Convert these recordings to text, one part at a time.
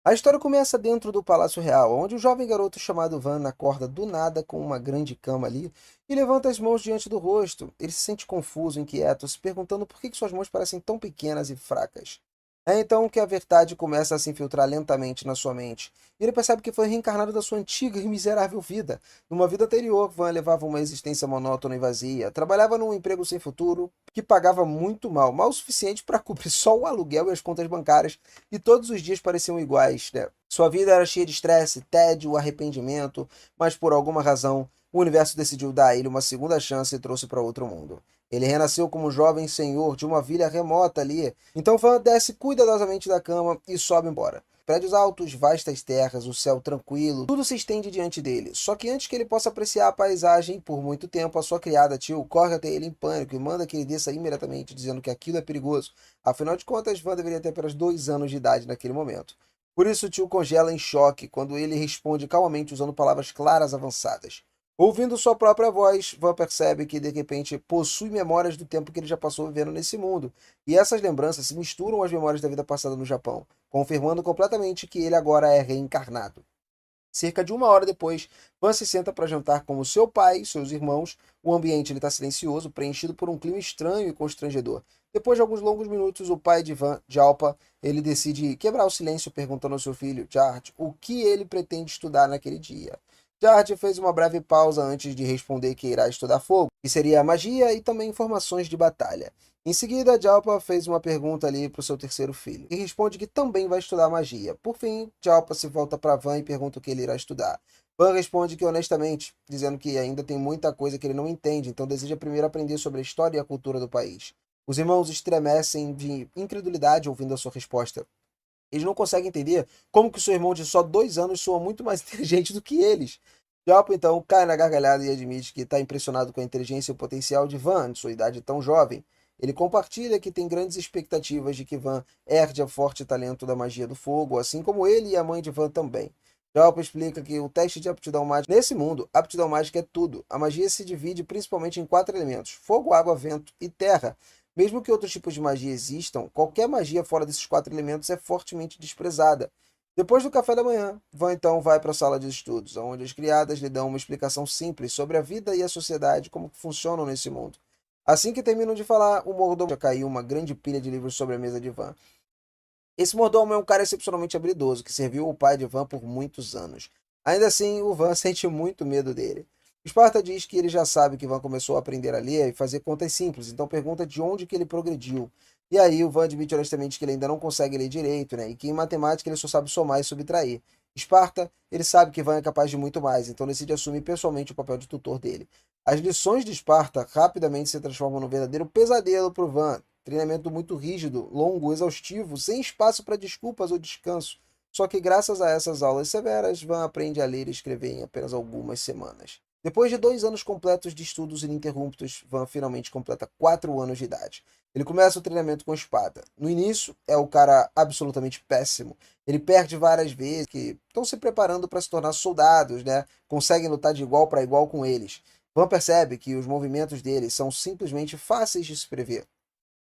A história começa dentro do Palácio Real, onde um jovem garoto chamado Van acorda do nada com uma grande cama ali e levanta as mãos diante do rosto. Ele se sente confuso, inquieto, se perguntando por que suas mãos parecem tão pequenas e fracas. É então que a verdade começa a se infiltrar lentamente na sua mente. E ele percebe que foi reencarnado da sua antiga e miserável vida. Numa vida anterior, Van levava uma existência monótona e vazia. Trabalhava num emprego sem futuro, que pagava muito mal, mal o suficiente para cobrir só o aluguel e as contas bancárias, e todos os dias pareciam iguais, né? Sua vida era cheia de estresse, tédio, arrependimento, mas por alguma razão o universo decidiu dar a ele uma segunda chance e trouxe para outro mundo. Ele renasceu como jovem senhor de uma vila remota ali. Então Van desce cuidadosamente da cama e sobe embora. Prédios altos, vastas terras, o céu tranquilo, tudo se estende diante dele. Só que antes que ele possa apreciar a paisagem por muito tempo, a sua criada Tio corre até ele em pânico e manda que ele desça imediatamente, dizendo que aquilo é perigoso. Afinal de contas, Van deveria ter apenas 2 anos de idade naquele momento. Por isso, Tio congela em choque quando ele responde calmamente usando palavras claras avançadas. Ouvindo sua própria voz, Van percebe que de repente possui memórias do tempo que ele já passou vivendo nesse mundo. E essas lembranças se misturam às memórias da vida passada no Japão, confirmando completamente que ele agora é reencarnado. Cerca de 1 hora depois, Van se senta para jantar com o seu pai e seus irmãos. O ambiente está silencioso, preenchido por um clima estranho e constrangedor. Depois de alguns longos minutos, o pai de Van, Jalpa, ele decide quebrar o silêncio perguntando ao seu filho, Jart, o que ele pretende estudar naquele dia. Jart fez uma breve pausa antes de responder que irá estudar fogo, que seria magia e também informações de batalha. Em seguida, Jalpa fez uma pergunta ali para o seu terceiro filho, e responde que também vai estudar magia. Por fim, Jalpa se volta para Van e pergunta o que ele irá estudar. Van responde que honestamente, dizendo que ainda tem muita coisa que ele não entende, então deseja primeiro aprender sobre a história e a cultura do país. Os irmãos estremecem de incredulidade ouvindo a sua resposta. Eles não conseguem entender como que seu irmão de só 2 anos soa muito mais inteligente do que eles. Jalpa então cai na gargalhada e admite que está impressionado com a inteligência e o potencial de Van, de sua idade tão jovem. Ele compartilha que tem grandes expectativas de que Van herde o forte talento da magia do fogo, assim como ele e a mãe de Van também. Jalpa explica que o teste de aptidão mágica nesse mundo, aptidão mágica é tudo. A magia se divide principalmente em 4 elementos: fogo, água, vento e terra. Mesmo que outros tipos de magia existam, qualquer magia fora desses 4 elementos é fortemente desprezada. Depois do café da manhã, Van então vai para a sala de estudos, onde as criadas lhe dão uma explicação simples sobre a vida e a sociedade, como que funcionam nesse mundo. Assim que terminam de falar, o mordomo já caiu uma grande pilha de livros sobre a mesa de Van. Esse mordomo é um cara excepcionalmente habilidoso, que serviu o pai de Van por muitos anos. Ainda assim, o Van sente muito medo dele. Sparta diz que ele já sabe que Van começou a aprender a ler e fazer contas simples, então pergunta de onde que ele progrediu. E aí o Van admite honestamente que ele ainda não consegue ler direito, né? E que em matemática ele só sabe somar e subtrair. Sparta, ele sabe que Van é capaz de muito mais, então decide assumir pessoalmente o papel de tutor dele. As lições de Sparta rapidamente se transformam num verdadeiro pesadelo para o Van. Treinamento muito rígido, longo, exaustivo, sem espaço para desculpas ou descanso. Só que graças a essas aulas severas, Van aprende a ler e escrever em apenas algumas semanas. Depois de 2 anos completos de estudos ininterruptos, Van finalmente completa 4 anos de idade. Ele começa o treinamento com espada. No início, é o cara absolutamente péssimo. Ele perde várias vezes, que estão se preparando para se tornar soldados, né? Conseguem lutar de igual para igual com eles. Van percebe que os movimentos deles são simplesmente fáceis de se prever.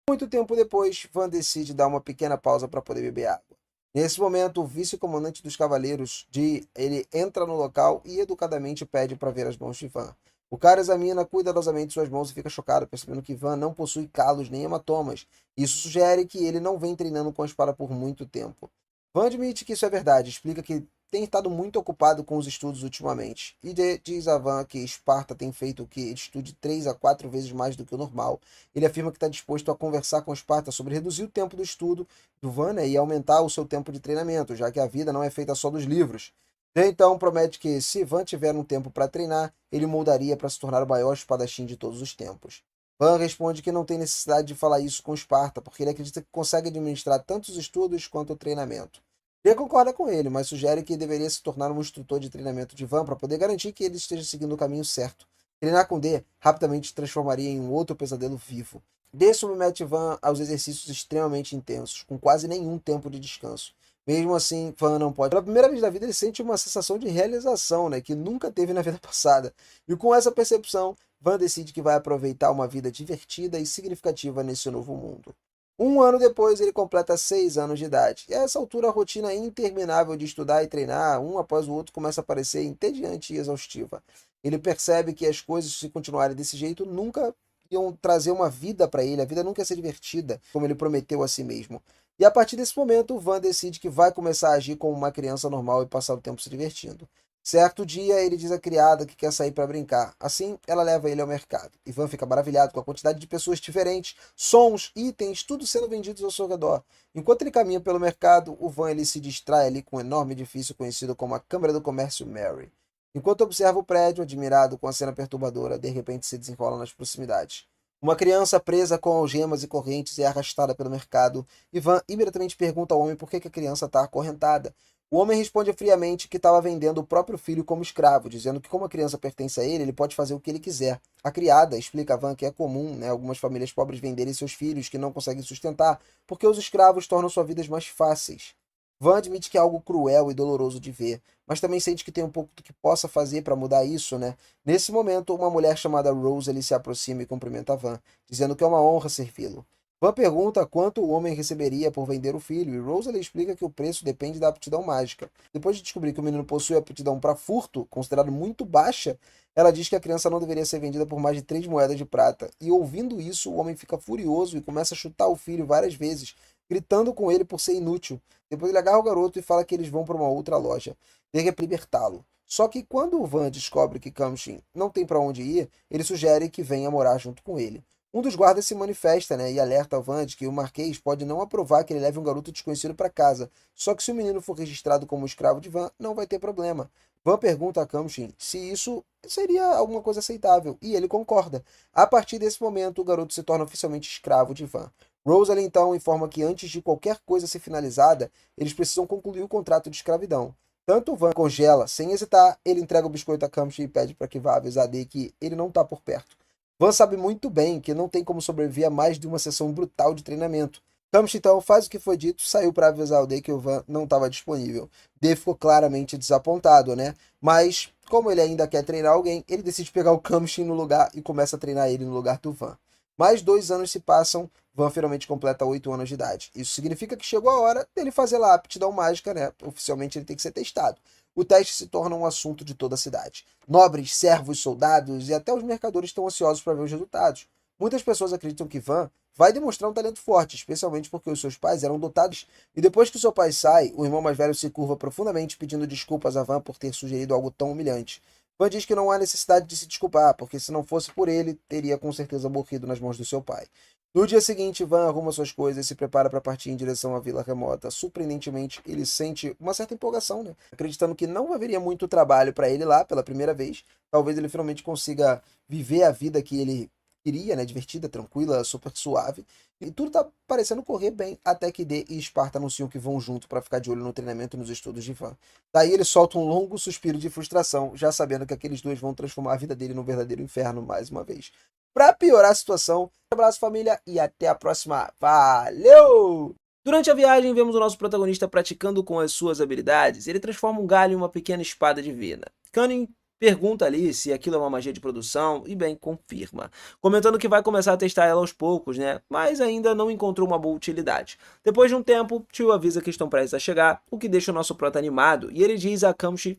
Muito tempo depois, Van decide dar uma pequena pausa para poder beber água. Nesse momento, o vice-comandante dos cavaleiros, ele entra no local e educadamente pede para ver as mãos de Van. O cara examina cuidadosamente suas mãos e fica chocado, percebendo que Van não possui calos nem hematomas. Isso sugere que ele não vem treinando com a espada por muito tempo. Van admite que isso é verdade, explica que tem estado muito ocupado com os estudos ultimamente. E diz a Van que Esparta tem feito que ele estude 3 a 4 vezes mais do que o normal. Ele afirma que está disposto a conversar com Esparta sobre reduzir o tempo do estudo do Van, né, e aumentar o seu tempo de treinamento, já que a vida não é feita só dos livros. Então promete que, se Van tiver um tempo para treinar, ele moldaria para se tornar o maior espadachim de todos os tempos. Van responde que não tem necessidade de falar isso com Esparta, porque ele acredita que consegue administrar tanto os estudos quanto o treinamento. Ele concorda com ele, mas sugere que deveria se tornar um instrutor de treinamento de Van para poder garantir que ele esteja seguindo o caminho certo. Treinar com D rapidamente se transformaria em um outro pesadelo vivo. D submete Van aos exercícios extremamente intensos, com quase nenhum tempo de descanso. Mesmo assim, Van não pode. Pela primeira vez na vida, ele sente uma sensação de realização, né, que nunca teve na vida passada. E com essa percepção, Van decide que vai aproveitar uma vida divertida e significativa nesse novo mundo. Um ano depois, ele completa 6 anos de idade. E a essa altura, a rotina interminável de estudar e treinar, um após o outro, começa a parecer entediante e exaustiva. Ele percebe que as coisas, se continuarem desse jeito, nunca iam trazer uma vida para ele, a vida nunca ia ser divertida, como ele prometeu a si mesmo. E a partir desse momento, o Van decide que vai começar a agir como uma criança normal e passar o tempo se divertindo. Certo dia, ele diz à criada que quer sair para brincar. Assim, ela leva ele ao mercado. Ivan fica maravilhado com a quantidade de pessoas diferentes, sons, itens, tudo sendo vendidos ao seu redor. Enquanto ele caminha pelo mercado, o Van ele se distrai ali com um enorme edifício conhecido como a Câmara do Comércio Mary. Enquanto observa o prédio, admirado com a cena perturbadora, de repente se desenrola nas proximidades. Uma criança presa com algemas e correntes é arrastada pelo mercado. Ivan imediatamente pergunta ao homem por que a criança está acorrentada. O homem responde friamente que estava vendendo o próprio filho como escravo, dizendo que como a criança pertence a ele, ele pode fazer o que ele quiser. A criada explica a Van que é comum, né, algumas famílias pobres venderem seus filhos que não conseguem sustentar, porque os escravos tornam suas vidas mais fáceis. Van admite que é algo cruel e doloroso de ver, mas também sente que tem um pouco do que possa fazer para mudar isso, né? Nesse momento, uma mulher chamada Rose ele se aproxima e cumprimenta Van, dizendo que é uma honra servi-lo. Van pergunta quanto o homem receberia por vender o filho, e Rose ele explica que o preço depende da aptidão mágica. Depois de descobrir que o menino possui aptidão para furto, considerado muito baixa, ela diz que a criança não deveria ser vendida por mais de 3 moedas de prata. E ouvindo isso, o homem fica furioso e começa a chutar o filho várias vezes, gritando com ele por ser inútil. Depois ele agarra o garoto e fala que eles vão para uma outra loja. Ele quer libertá-lo. Só que quando o Van descobre que Kamshin não tem para onde ir, ele sugere que venha morar junto com ele. Um dos guardas se manifesta, né, e alerta ao Van de que o Marquês pode não aprovar que ele leve um garoto desconhecido para casa. Só que se o menino for registrado como escravo de Van, não vai ter problema. Van pergunta a Kamshin se isso seria alguma coisa aceitável, e ele concorda. A partir desse momento, o garoto se torna oficialmente escravo de Van. Rosalie então informa que antes de qualquer coisa ser finalizada, eles precisam concluir o contrato de escravidão. Tanto o Van congela, sem hesitar, ele entrega o biscoito a Kamshin e pede para que vá avisar dele que ele não está por perto. Van sabe muito bem que não tem como sobreviver a mais de uma sessão brutal de treinamento. Kamshin então faz o que foi dito, saiu para avisar o Day que o Van não estava disponível. Day ficou claramente desapontado, né? Mas, como ele ainda quer treinar alguém, ele decide pegar o Kamshin no lugar e começa a treinar ele no lugar do Van. Mais 2 anos se passam, Van finalmente completa 8 anos de idade. Isso significa que chegou a hora dele fazer lá a aptidão mágica, né? Oficialmente ele tem que ser testado. O teste se torna um assunto de toda a cidade. Nobres, servos, soldados e até os mercadores estão ansiosos para ver os resultados. Muitas pessoas acreditam que Van vai demonstrar um talento forte, especialmente porque os seus pais eram dotados. E depois que o seu pai sai, o irmão mais velho se curva profundamente pedindo desculpas a Van por ter sugerido algo tão humilhante. Van diz que não há necessidade de se desculpar, porque se não fosse por ele, teria com certeza morrido nas mãos do seu pai. No dia seguinte, Van arruma suas coisas e se prepara para partir em direção à vila remota. Surpreendentemente, ele sente uma certa empolgação, né? Acreditando que não haveria muito trabalho para ele lá pela primeira vez. Talvez ele finalmente consiga viver a vida que ele queria, né? Divertida, tranquila, super suave. E tudo tá parecendo correr bem, até que Dee e Sparta anunciam que vão junto para ficar de olho no treinamento e nos estudos de Van. Daí ele solta um longo suspiro de frustração, já sabendo que aqueles dois vão transformar a vida dele num verdadeiro inferno mais uma vez. Para piorar a situação, um abraço família e até a próxima. Valeu! Durante a viagem, vemos o nosso protagonista praticando com as suas habilidades. Ele transforma um galho em uma pequena espada divina. Cunning pergunta ali se aquilo é uma magia de produção e bem, confirma, comentando que vai começar a testar ela aos poucos, né? Mas ainda não encontrou uma boa utilidade. Depois de um tempo, Tio avisa que estão prestes a chegar, o que deixa o nosso prota animado, e ele diz a Kamshi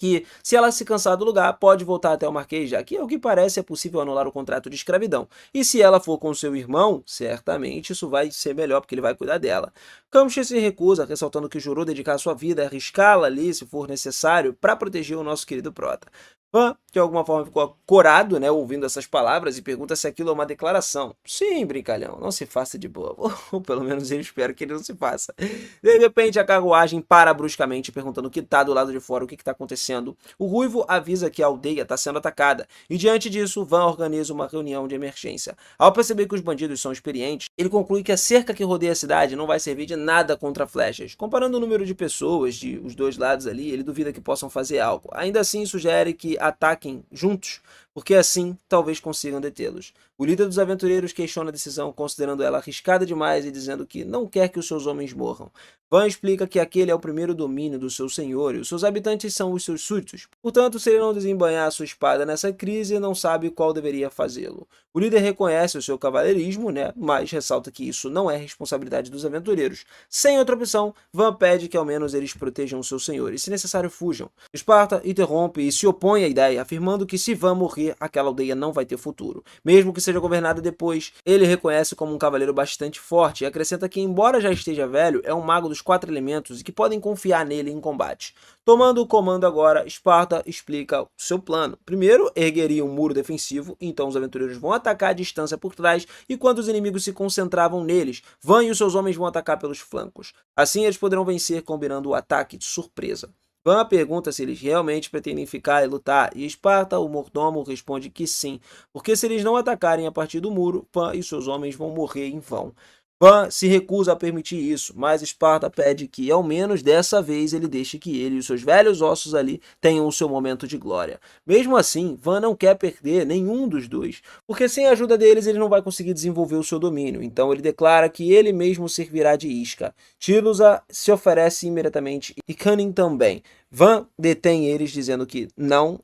que, se ela se cansar do lugar, pode voltar até o Marquês, já que, ao que parece, é possível anular o contrato de escravidão. E se ela for com seu irmão, certamente isso vai ser melhor, porque ele vai cuidar dela. Kamshi se recusa, ressaltando que jurou dedicar sua vida a arriscá-la ali, se for necessário, para proteger o nosso querido prota. Van, de alguma forma, ficou corado, né, ouvindo essas palavras e pergunta se aquilo é uma declaração. Sim, brincalhão, não se faça de bobo. Ou pelo menos eu espero que ele não se faça. De repente, a carruagem para bruscamente, perguntando o que está do lado de fora, o que está acontecendo. O Ruivo avisa que a aldeia está sendo atacada, e diante disso, Van organiza uma reunião de emergência. Ao perceber que os bandidos são experientes, ele conclui que a cerca que rodeia a cidade não vai servir de nada contra flechas. Comparando o número de pessoas de os dois lados ali, ele duvida que possam fazer algo. Ainda assim, sugere que ataquem juntos, porque assim talvez consigam detê-los. O líder dos aventureiros questiona a decisão, considerando ela arriscada demais e dizendo que não quer que os seus homens morram. Van explica que aquele é o primeiro domínio do seu senhor e os seus habitantes são os seus súditos. Portanto, se ele não desembanhar sua espada nessa crise, não sabe qual deveria fazê-lo. O líder reconhece o seu cavaleirismo, né, mas ressalta que isso não é responsabilidade dos aventureiros. Sem outra opção, Van pede que ao menos eles protejam o seu senhor e, se necessário, fujam. Esparta interrompe e se opõe à ideia, afirmando que se Van morrer, aquela aldeia não vai ter futuro. Mesmo que seja governada depois, ele reconhece como um cavaleiro bastante forte e acrescenta que, embora já esteja velho, é um mago dos 4 elementos e que podem confiar nele em combate. Tomando o comando agora, Esparta explica o seu plano. Primeiro, ergueria um muro defensivo, então os aventureiros vão atacar à distância por trás, e quando os inimigos se concentravam neles, Van e os seus homens vão atacar pelos flancos. Assim eles poderão vencer combinando o ataque de surpresa. Van pergunta se eles realmente pretendem ficar e lutar, e Esparta, o mordomo, responde que sim, porque se eles não atacarem a partir do muro, Van e seus homens vão morrer em vão. Van se recusa a permitir isso, mas Esparta pede que, ao menos dessa vez, ele deixe que ele e os seus velhos ossos ali tenham o seu momento de glória. Mesmo assim, Van não quer perder nenhum dos dois, porque sem a ajuda deles ele não vai conseguir desenvolver o seu domínio, então ele declara que ele mesmo servirá de isca. Tilusa se oferece imediatamente e Cunning também. Van detém eles, dizendo que não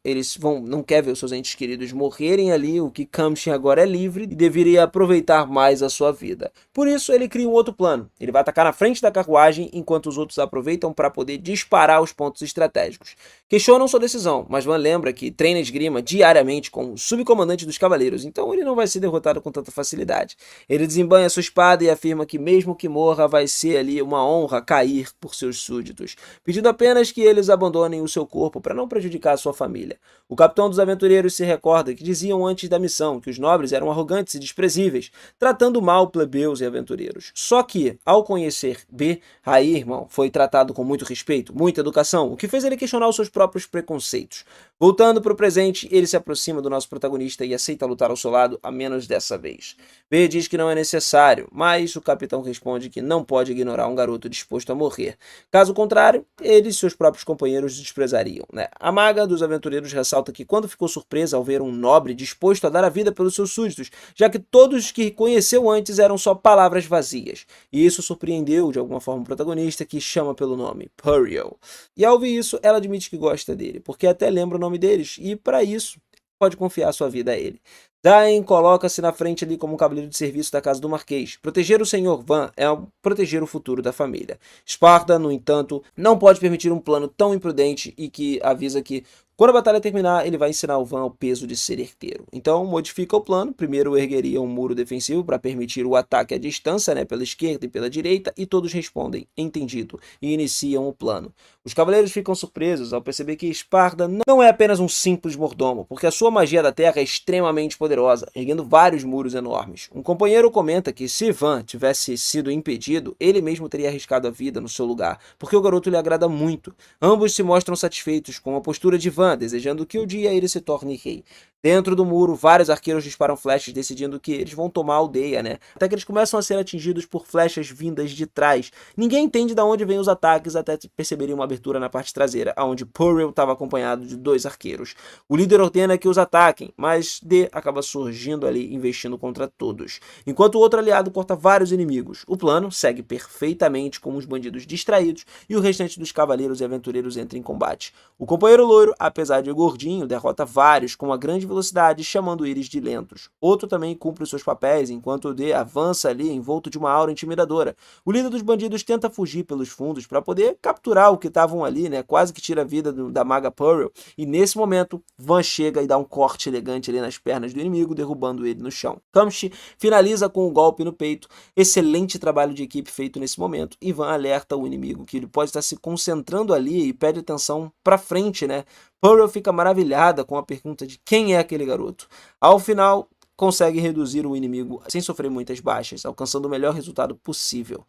quer ver os seus entes queridos morrerem ali, o que Kamshin agora é livre e deveria aproveitar mais a sua vida. Por isso, ele cria um outro plano. Ele vai atacar na frente da carruagem, enquanto os outros aproveitam para poder disparar os pontos estratégicos. Questionam sua decisão, mas Van lembra que treina esgrima diariamente com o subcomandante dos cavaleiros, então ele não vai ser derrotado com tanta facilidade. Ele desembanha sua espada e afirma que mesmo que morra, vai ser ali uma honra cair por seus súditos, pedindo apenas que eles abandonem o seu corpo para não prejudicar a sua família. O capitão dos aventureiros se recorda que diziam antes da missão que os nobres eram arrogantes e desprezíveis, tratando mal plebeus e aventureiros. Só que, ao conhecer B, Raí, irmão, foi tratado com muito respeito, muita educação, o que fez ele questionar os seus próprios preconceitos. Voltando para o presente, ele se aproxima do nosso protagonista e aceita lutar ao seu lado, a menos dessa vez. B diz que não é necessário, mas o capitão responde que não pode ignorar um garoto disposto a morrer. Caso contrário, ele e seus próprios companheiros desprezariam, né? A maga dos aventureiros ressalta que quando ficou surpresa ao ver um nobre disposto a dar a vida pelos seus súditos, já que todos que conheceu antes eram só palavras vazias. E isso surpreendeu de alguma forma o protagonista, que chama pelo nome, Puriel. E ao ouvir isso, ela admite que gosta dele, porque até lembra o nome deles, e para isso pode confiar sua vida a ele. Dain coloca-se na frente ali como um cavaleiro de serviço da casa do Marquês. Proteger o Senhor Van é proteger o futuro da família. Esparta, no entanto, não pode permitir um plano tão imprudente e que avisa que, quando a batalha terminar, ele vai ensinar o Van o peso de ser herdeiro. Então, modifica o plano. Primeiro, ergueria um muro defensivo para permitir o ataque à distância, né, pela esquerda e pela direita, e todos respondem, entendido, e iniciam o plano. Os cavaleiros ficam surpresos ao perceber que Esparta não é apenas um simples mordomo, porque a sua magia da terra é extremamente poderosa, erguendo vários muros enormes. Um companheiro comenta que se Van tivesse sido impedido, ele mesmo teria arriscado a vida no seu lugar, porque o garoto lhe agrada muito. Ambos se mostram satisfeitos com a postura de Van, desejando que um dia ele se torne rei. Dentro do muro, vários arqueiros disparam flechas, decidindo que eles vão tomar a aldeia, né? Até que eles começam a ser atingidos por flechas vindas de trás. Ninguém entende de onde vêm os ataques, até perceberem uma abertura na parte traseira, onde Puriel estava acompanhado de 2 arqueiros. O líder ordena que os ataquem, mas D acaba surgindo ali, investindo contra todos, enquanto o outro aliado corta vários inimigos. O plano segue perfeitamente com os bandidos distraídos e o restante dos cavaleiros e aventureiros entra em combate. O companheiro loiro, apesar de gordinho, derrota vários com uma grande velocidade, chamando eles de lentos. Outro também cumpre os seus papéis, enquanto o D avança ali envolto de uma aura intimidadora. O líder dos bandidos tenta fugir pelos fundos para poder capturar o que estavam ali, né? Quase que tira a vida da maga Puriel, e nesse momento Van chega e dá um corte elegante ali nas pernas do inimigo, derrubando ele no chão. Kamshi finaliza com um golpe no peito. Excelente trabalho de equipe feito nesse momento, e Van alerta o inimigo que ele pode estar se concentrando ali e pede atenção para frente, né? Puriel fica maravilhada com a pergunta de quem é aquele garoto. Ao final, consegue reduzir o inimigo sem sofrer muitas baixas, alcançando o melhor resultado possível.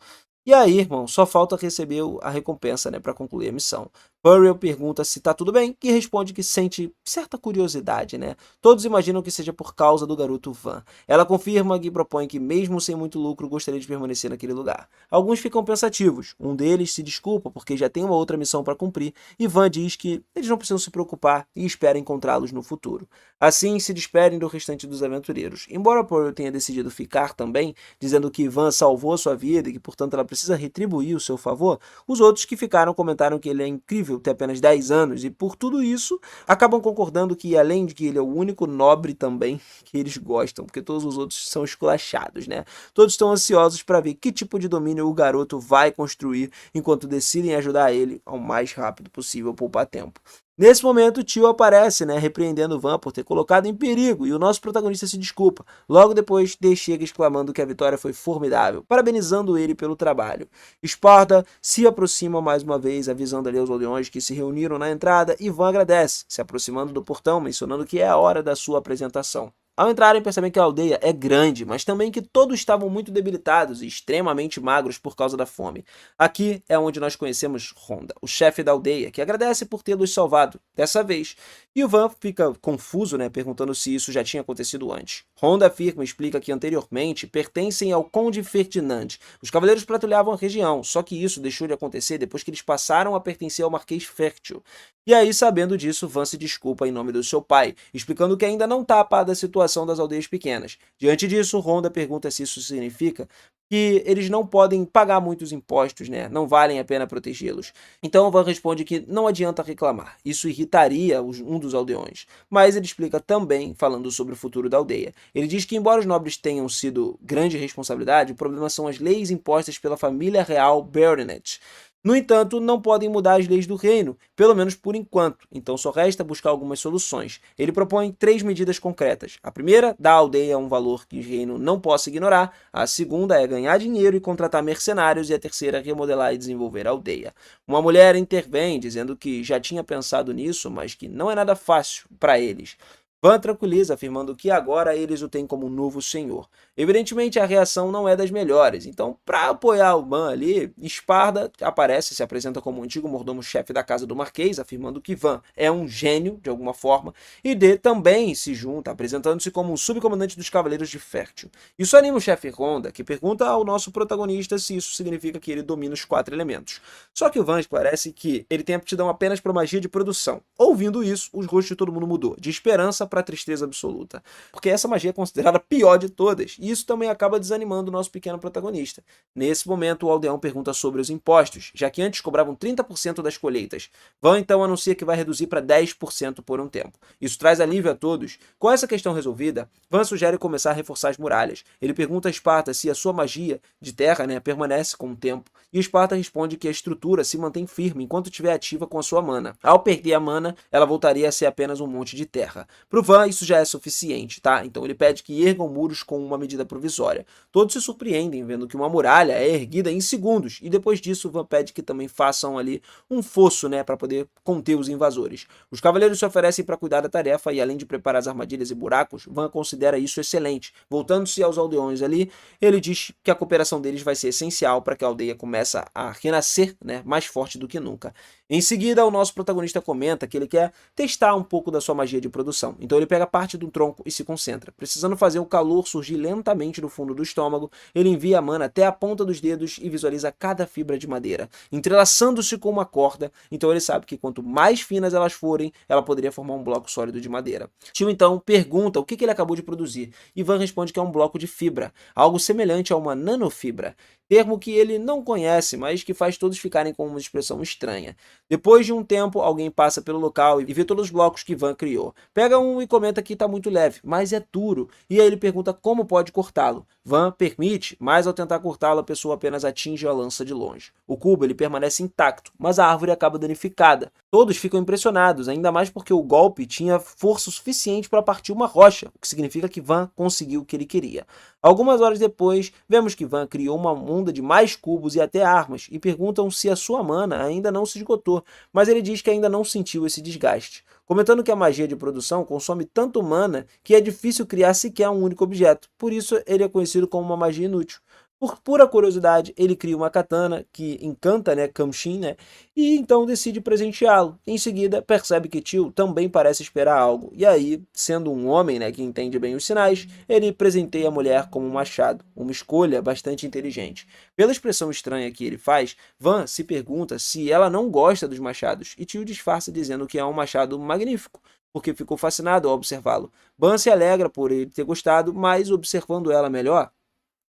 E aí, irmão, só falta receber a recompensa, né, para concluir a missão. Puriel pergunta se tá tudo bem, que responde que sente certa curiosidade, né? Todos imaginam que seja por causa do garoto Van. Ela confirma e propõe que, mesmo sem muito lucro, gostaria de permanecer naquele lugar. Alguns ficam pensativos, um deles se desculpa porque já tem uma outra missão para cumprir, e Van diz que eles não precisam se preocupar e espera encontrá-los no futuro. Assim, se despedem do restante dos aventureiros. Embora Puriel tenha decidido ficar também, dizendo que Van salvou sua vida e que, portanto, ela precisa retribuir o seu favor, os outros que ficaram comentaram que ele é incrível ter apenas 10 anos e, por tudo isso, acabam concordando que, além de que ele é o único nobre também que eles gostam, porque todos os outros são esculachados, né? Todos estão ansiosos para ver que tipo de domínio o garoto vai construir enquanto decidem ajudar ele ao mais rápido possível poupar tempo. Nesse momento, o tio aparece, né, repreendendo Van por ter colocado em perigo, e o nosso protagonista se desculpa. Logo depois, Dee chega exclamando que a vitória foi formidável, parabenizando ele pelo trabalho. Sparta se aproxima mais uma vez, avisando ali aos aldeões que se reuniram na entrada, e Van agradece, se aproximando do portão, mencionando que é a hora da sua apresentação. Ao entrarem, percebem que a aldeia é grande, mas também que todos estavam muito debilitados e extremamente magros por causa da fome. Aqui é onde nós conhecemos Honda, o chefe da aldeia, que agradece por tê-los salvado, dessa vez. E o Van fica confuso, né, perguntando se isso já tinha acontecido antes. Honda afirma e explica que anteriormente pertencem ao Conde Ferdinand. Os cavaleiros patrulhavam a região, só que isso deixou de acontecer depois que eles passaram a pertencer ao Marquês Fértil. E aí, sabendo disso, Van se desculpa em nome do seu pai, explicando que ainda não está a par da situação das aldeias pequenas. Diante disso, Honda pergunta se isso significa que eles não podem pagar muitos impostos, né? Não valem a pena protegê-los. Então Van responde que não adianta reclamar, isso irritaria um dos aldeões. Mas ele explica também, falando sobre o futuro da aldeia. Ele diz que, embora os nobres tenham sido grande responsabilidade, o problema são as leis impostas pela família real Baronet. No entanto, não podem mudar as leis do reino, pelo menos por enquanto, então só resta buscar algumas soluções. Ele propõe 3 medidas concretas. A primeira, dar à aldeia um valor que o reino não possa ignorar. A segunda é ganhar dinheiro e contratar mercenários. E a terceira, remodelar e desenvolver a aldeia. Uma mulher intervém, dizendo que já tinha pensado nisso, mas que não é nada fácil para eles. Van tranquiliza, afirmando que agora eles o têm como um novo senhor. Evidentemente, a reação não é das melhores, então, para apoiar o Van ali, Sparda aparece e se apresenta como o antigo mordomo-chefe da casa do Marquês, afirmando que Van é um gênio, de alguma forma, e Dee também se junta, apresentando-se como um subcomandante dos Cavaleiros de Fértil. Isso anima o chefe Honda, que pergunta ao nosso protagonista se isso significa que ele domina os 4 elementos. Só que o Van esclarece que ele tem aptidão apenas para magia de produção. Ouvindo isso, os rostos de todo mundo mudou, de esperança para tristeza absoluta, porque essa magia é considerada a pior de todas, e isso também acaba desanimando o nosso pequeno protagonista. Nesse momento, o aldeão pergunta sobre os impostos, já que antes cobravam 30% das colheitas. Van então anuncia que vai reduzir para 10% por um tempo. Isso traz alívio a todos. Com essa questão resolvida, Van sugere começar a reforçar as muralhas. Ele pergunta a Sparta se a sua magia de terra, né, permanece com o tempo, e Sparta responde que a estrutura se mantém firme enquanto estiver ativa com a sua mana. Ao perder a mana, ela voltaria a ser apenas um monte de terra. Pro Van, isso já é suficiente, tá? Então ele pede que ergam muros com uma medida provisória. Todos se surpreendem vendo que uma muralha é erguida em segundos, e depois disso Van pede que também façam ali um fosso, né, para poder conter os invasores. Os cavaleiros se oferecem para cuidar da tarefa e, além de preparar as armadilhas e buracos, Van considera isso excelente. Voltando-se aos aldeões ali, ele diz que a cooperação deles vai ser essencial para que a aldeia comece a renascer, né, mais forte do que nunca. Em seguida, o nosso protagonista comenta que ele quer testar um pouco da sua magia de produção. Então ele pega parte do tronco e se concentra. Precisando fazer o calor surgir lentamente do fundo do estômago, ele envia a mana até a ponta dos dedos e visualiza cada fibra de madeira, entrelaçando-se com uma corda. Então ele sabe que quanto mais finas elas forem, ela poderia formar um bloco sólido de madeira. Tio então pergunta o que ele acabou de produzir. Ivan responde que é um bloco de fibra, algo semelhante a uma nanofibra, termo que ele não conhece, mas que faz todos ficarem com uma expressão estranha. Depois de um tempo, alguém passa pelo local e vê todos os blocos que Van criou. Pega um e comenta que está muito leve, mas é duro, e aí ele pergunta como pode cortá-lo. Van permite, mas ao tentar cortá-lo, a pessoa apenas atinge a lança de longe. O cubo ele permanece intacto, mas a árvore acaba danificada. Todos ficam impressionados, ainda mais porque o golpe tinha força suficiente para partir uma rocha, o que significa que Van conseguiu o que ele queria. Algumas horas depois, vemos que Van criou uma onda de mais cubos e até armas, e perguntam se a sua mana ainda não se esgotou, mas ele diz que ainda não sentiu esse desgaste, comentando que a magia de produção consome tanto mana que é difícil criar sequer um único objeto, por isso ele é conhecido como uma magia inútil. Por pura curiosidade, ele cria uma katana que encanta, né, Khamshin, né, e então decide presenteá-lo. Em seguida, percebe que Tio também parece esperar algo, e aí, sendo um homem, né, que entende bem os sinais, ele presenteia a mulher como um machado, uma escolha bastante inteligente. Pela expressão estranha que ele faz, Van se pergunta se ela não gosta dos machados, e Tio disfarça dizendo que é um machado magnífico, porque ficou fascinado ao observá-lo. Van se alegra por ele ter gostado, mas observando ela melhor,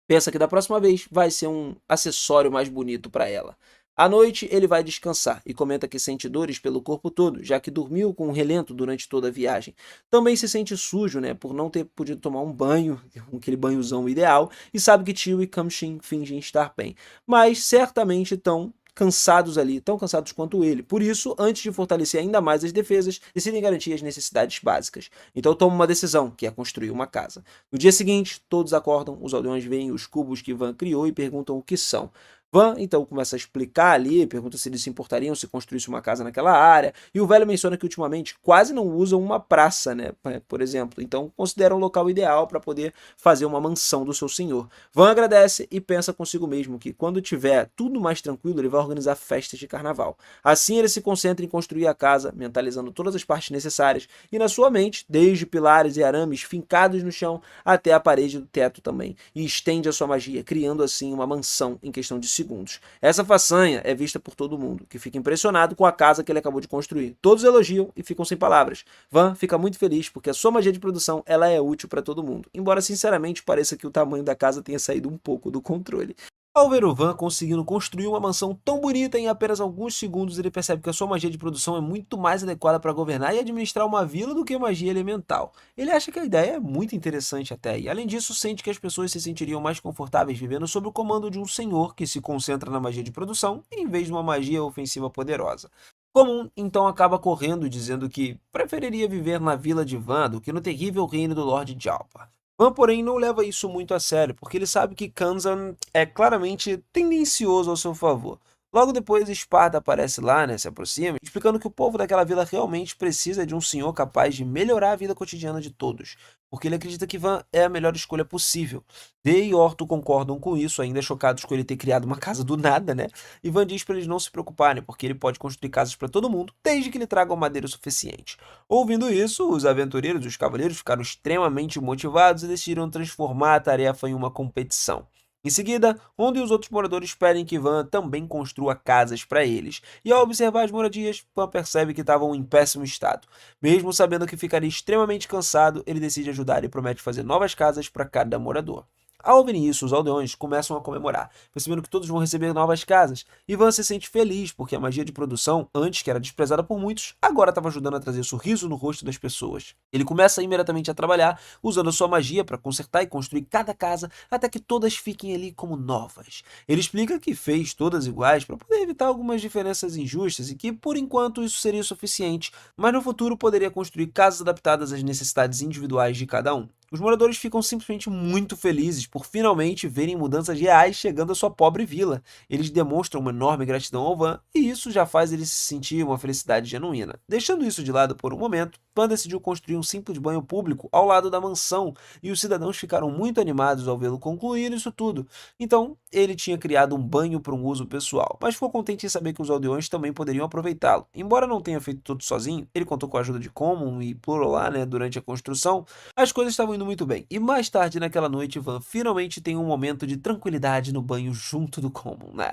pensa que da próxima vez vai ser um acessório mais bonito para ela. À noite, ele vai descansar e comenta que sente dores pelo corpo todo, já que dormiu com um relento durante toda a viagem. Também se sente sujo, né, por não ter podido tomar um banho, aquele banhozão ideal, e sabe que Tio e Khamshin fingem estar bem, mas certamente estão cansados ali, tão cansados quanto ele. Por isso, antes de fortalecer ainda mais as defesas, decidem garantir as necessidades básicas. Então toma uma decisão, que é construir uma casa. No dia seguinte, todos acordam, os aldeões veem os cubos que Van criou e perguntam o que são. Van então começa a explicar ali, pergunta se eles se importariam se construísse uma casa naquela área, e o velho menciona que ultimamente quase não usam uma praça, né, por exemplo, então considera um local ideal para poder fazer uma mansão do seu senhor. Van agradece e pensa consigo mesmo que quando tiver tudo mais tranquilo, ele vai organizar festas de carnaval. Assim ele se concentra em construir a casa, mentalizando todas as partes necessárias, e na sua mente, desde pilares e arames fincados no chão até a parede do teto também, e estende a sua magia, criando assim uma mansão em questão de segundos. Essa façanha é vista por todo mundo, que fica impressionado com a casa que ele acabou de construir. Todos elogiam e ficam sem palavras. Van fica muito feliz porque a sua magia de produção ela é útil para todo mundo, embora sinceramente pareça que o tamanho da casa tenha saído um pouco do controle. Ao ver o Van conseguindo construir uma mansão tão bonita em apenas alguns segundos, ele percebe que a sua magia de produção é muito mais adequada para governar e administrar uma vila do que magia elemental. Ele acha que a ideia é muito interessante até, e além disso sente que as pessoas se sentiriam mais confortáveis vivendo sob o comando de um senhor que se concentra na magia de produção em vez de uma magia ofensiva poderosa. Comum então acaba correndo dizendo que preferiria viver na vila de Van do que no terrível reino do Lord Jalpa. Van, porém, não leva isso muito a sério, porque ele sabe que Kanzan é claramente tendencioso ao seu favor. Logo depois, Esparta aparece lá, né, se aproxima, explicando que o povo daquela vila realmente precisa de um senhor capaz de melhorar a vida cotidiana de todos, porque ele acredita que Van é a melhor escolha possível. Dee e Orto concordam com isso, ainda chocados com ele ter criado uma casa do nada, né? E Van diz para eles não se preocuparem, porque ele pode construir casas para todo mundo, desde que ele traga madeira o suficiente. Ouvindo isso, os aventureiros e os cavaleiros ficaram extremamente motivados e decidiram transformar a tarefa em uma competição. Em seguida, Honda e os outros moradores pedem que Van também construa casas para eles, e ao observar as moradias, Van percebe que estavam em péssimo estado. Mesmo sabendo que ficaria extremamente cansado, ele decide ajudar e promete fazer novas casas para cada morador. Ao ouvirem isso, os aldeões começam a comemorar, percebendo que todos vão receber novas casas. Ivan se sente feliz porque a magia de produção, antes que era desprezada por muitos, agora estava ajudando a trazer sorriso no rosto das pessoas. Ele começa imediatamente a trabalhar, usando a sua magia para consertar e construir cada casa até que todas fiquem ali como novas. Ele explica que fez todas iguais para poder evitar algumas diferenças injustas e que, por enquanto, isso seria suficiente, mas no futuro poderia construir casas adaptadas às necessidades individuais de cada um. Os moradores ficam simplesmente muito felizes por finalmente verem mudanças reais chegando à sua pobre vila. Eles demonstram uma enorme gratidão ao Van e isso já faz ele se sentir uma felicidade genuína. Deixando isso de lado por um momento, Van decidiu construir um simples banho público ao lado da mansão e os cidadãos ficaram muito animados ao vê-lo concluir isso tudo. Então, ele tinha criado um banho para um uso pessoal, mas ficou contente em saber que os aldeões também poderiam aproveitá-lo. Embora não tenha feito tudo sozinho, ele contou com a ajuda de Common e Plural né, durante a construção. As coisas estavam indo muito bem, e mais tarde naquela noite, Van finalmente tem um momento de tranquilidade no banho junto do Common, né?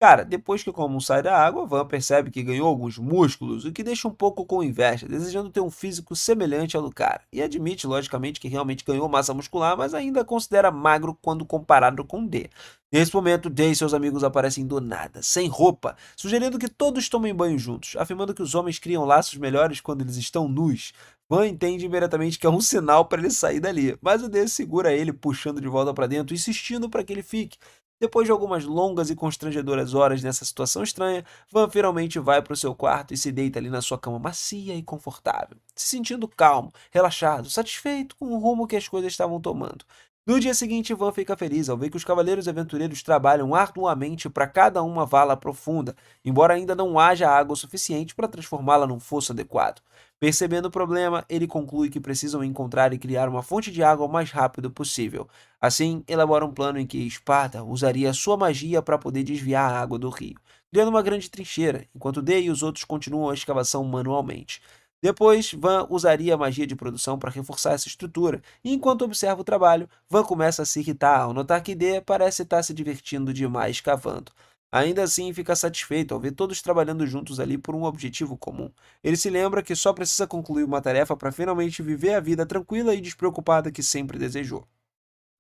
Cara, depois que o Common sai da água, Van percebe que ganhou alguns músculos, o que deixa um pouco com inveja, desejando ter um físico semelhante ao do cara. E admite, logicamente, que realmente ganhou massa muscular, mas ainda considera magro quando comparado com D. Nesse momento, Day e seus amigos aparecem do nada, sem roupa, sugerindo que todos tomem banho juntos, afirmando que os homens criam laços melhores quando eles estão nus. Van entende imediatamente que é um sinal para ele sair dali, mas o D segura ele, puxando de volta para dentro, insistindo para que ele fique. Depois de algumas longas e constrangedoras horas nessa situação estranha, Van finalmente vai para o seu quarto e se deita ali na sua cama macia e confortável, se sentindo calmo, relaxado, satisfeito com o rumo que as coisas estavam tomando. No dia seguinte, Van fica feliz ao ver que os cavaleiros aventureiros trabalham arduamente para cada uma vala profunda, embora ainda não haja água suficiente para transformá-la num fosso adequado. Percebendo o problema, ele conclui que precisam encontrar e criar uma fonte de água o mais rápido possível. Assim, elabora um plano em que Esparta usaria sua magia para poder desviar a água do rio, criando uma grande trincheira, enquanto Dei e os outros continuam a escavação manualmente. Depois, Van usaria a magia de produção para reforçar essa estrutura, e enquanto observa o trabalho, Van começa a se irritar ao notar que Dea parece estar se divertindo demais cavando. Ainda assim, fica satisfeito ao ver todos trabalhando juntos ali por um objetivo comum. Ele se lembra que só precisa concluir uma tarefa para finalmente viver a vida tranquila e despreocupada que sempre desejou.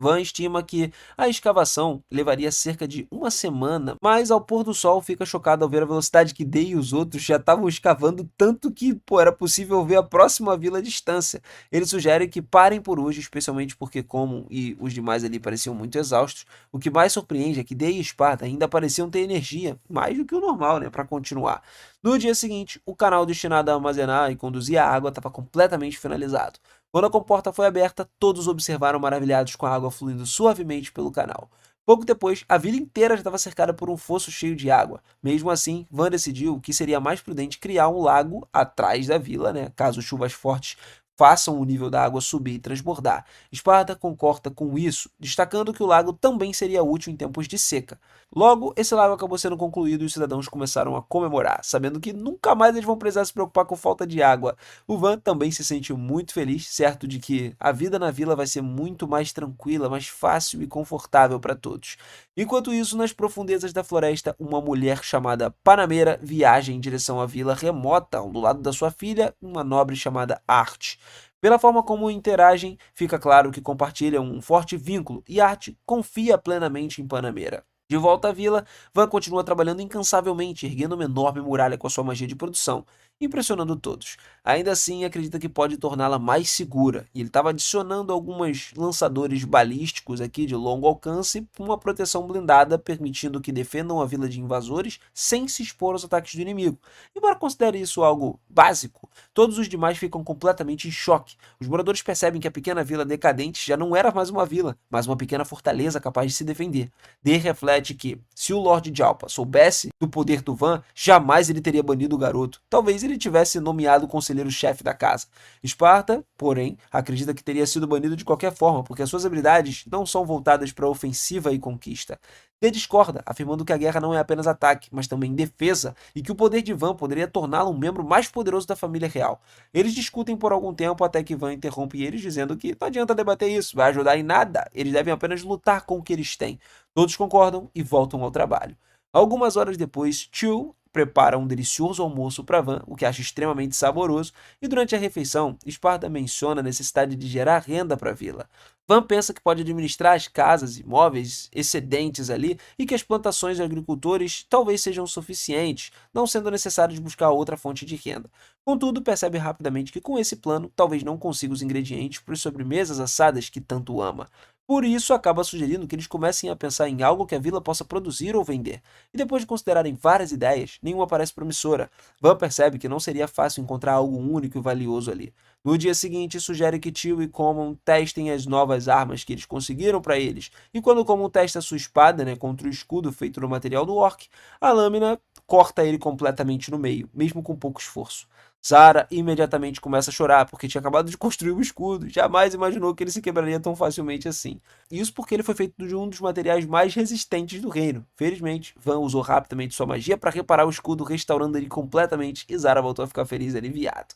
Van estima que a escavação levaria cerca de uma semana, mas ao pôr do sol fica chocado ao ver a velocidade que Day e os outros já estavam escavando, tanto que era possível ver a próxima vila à distância. Ele sugere que parem por hoje, especialmente porque Common e os demais ali pareciam muito exaustos. O que mais surpreende é que Day e Sparta ainda pareciam ter energia, mais do que o normal, né, para continuar. No dia seguinte, o canal destinado a armazenar e conduzir a água estava completamente finalizado. Quando a comporta foi aberta, todos observaram maravilhados com a água fluindo suavemente pelo canal. Pouco depois, a vila inteira já estava cercada por um fosso cheio de água. Mesmo assim, Van decidiu que seria mais prudente criar um lago atrás da vila, né, caso chuvas fortes façam o nível da água subir e transbordar. Esparta concorda com isso, destacando que o lago também seria útil em tempos de seca. Logo, esse lago acabou sendo concluído e os cidadãos começaram a comemorar, sabendo que nunca mais eles vão precisar se preocupar com falta de água. O Van também se sentiu muito feliz, certo de que a vida na vila vai ser muito mais tranquila, mais fácil e confortável para todos. Enquanto isso, nas profundezas da floresta, uma mulher chamada Panameira viaja em direção à vila remota, ao lado da sua filha, uma nobre chamada Arte. Pela forma como interagem, fica claro que compartilham um forte vínculo e Arte confia plenamente em Panameira. De volta à vila, Van continua trabalhando incansavelmente, erguendo uma enorme muralha com a sua magia de produção, impressionando todos. Ainda assim, acredita que pode torná-la mais segura, e ele estava adicionando alguns lançadores balísticos aqui de longo alcance com uma proteção blindada, permitindo que defendam a vila de invasores sem se expor aos ataques do inimigo. Embora considere isso algo básico, todos os demais ficam completamente em choque. Os moradores percebem que a pequena vila decadente já não era mais uma vila, mas uma pequena fortaleza capaz de se defender. D reflete que, se o Lord Jalpa soubesse do poder do Van, jamais ele teria banido o garoto. Talvez ele tivesse nomeado o conselheiro-chefe da casa. Esparta, porém, acredita que teria sido banido de qualquer forma, porque as suas habilidades não são voltadas para ofensiva e conquista. D discorda, afirmando que a guerra não é apenas ataque, mas também defesa, e que o poder de Van poderia torná-lo um membro mais poderoso da família real. Eles discutem por algum tempo até que Van interrompe eles, dizendo que não adianta debater isso, vai ajudar em nada, eles devem apenas lutar com o que eles têm. Todos concordam e voltam ao trabalho. Algumas horas depois, Chu prepara um delicioso almoço para Van, o que acha extremamente saboroso, e durante a refeição, Esparta menciona a necessidade de gerar renda para a vila. Van pensa que pode administrar as casas e imóveis excedentes ali e que as plantações de agricultores talvez sejam suficientes, não sendo necessário buscar outra fonte de renda. Contudo, percebe rapidamente que com esse plano talvez não consiga os ingredientes para as sobremesas assadas que tanto ama. Por isso, acaba sugerindo que eles comecem a pensar em algo que a vila possa produzir ou vender. E depois de considerarem várias ideias, nenhuma parece promissora. Van percebe que não seria fácil encontrar algo único e valioso ali. No dia seguinte, sugere que Tio e Common testem as novas armas que eles conseguiram para eles. E quando Common testa sua espada, né, contra o escudo feito no material do orc, a lâmina corta ele completamente no meio, mesmo com pouco esforço. Zara imediatamente começa a chorar porque tinha acabado de construir o escudo, jamais imaginou que ele se quebraria tão facilmente assim. Isso porque ele foi feito de um dos materiais mais resistentes do reino. Felizmente, Van usou rapidamente sua magia para reparar o escudo, restaurando ele completamente, e Zara voltou a ficar feliz e aliviado.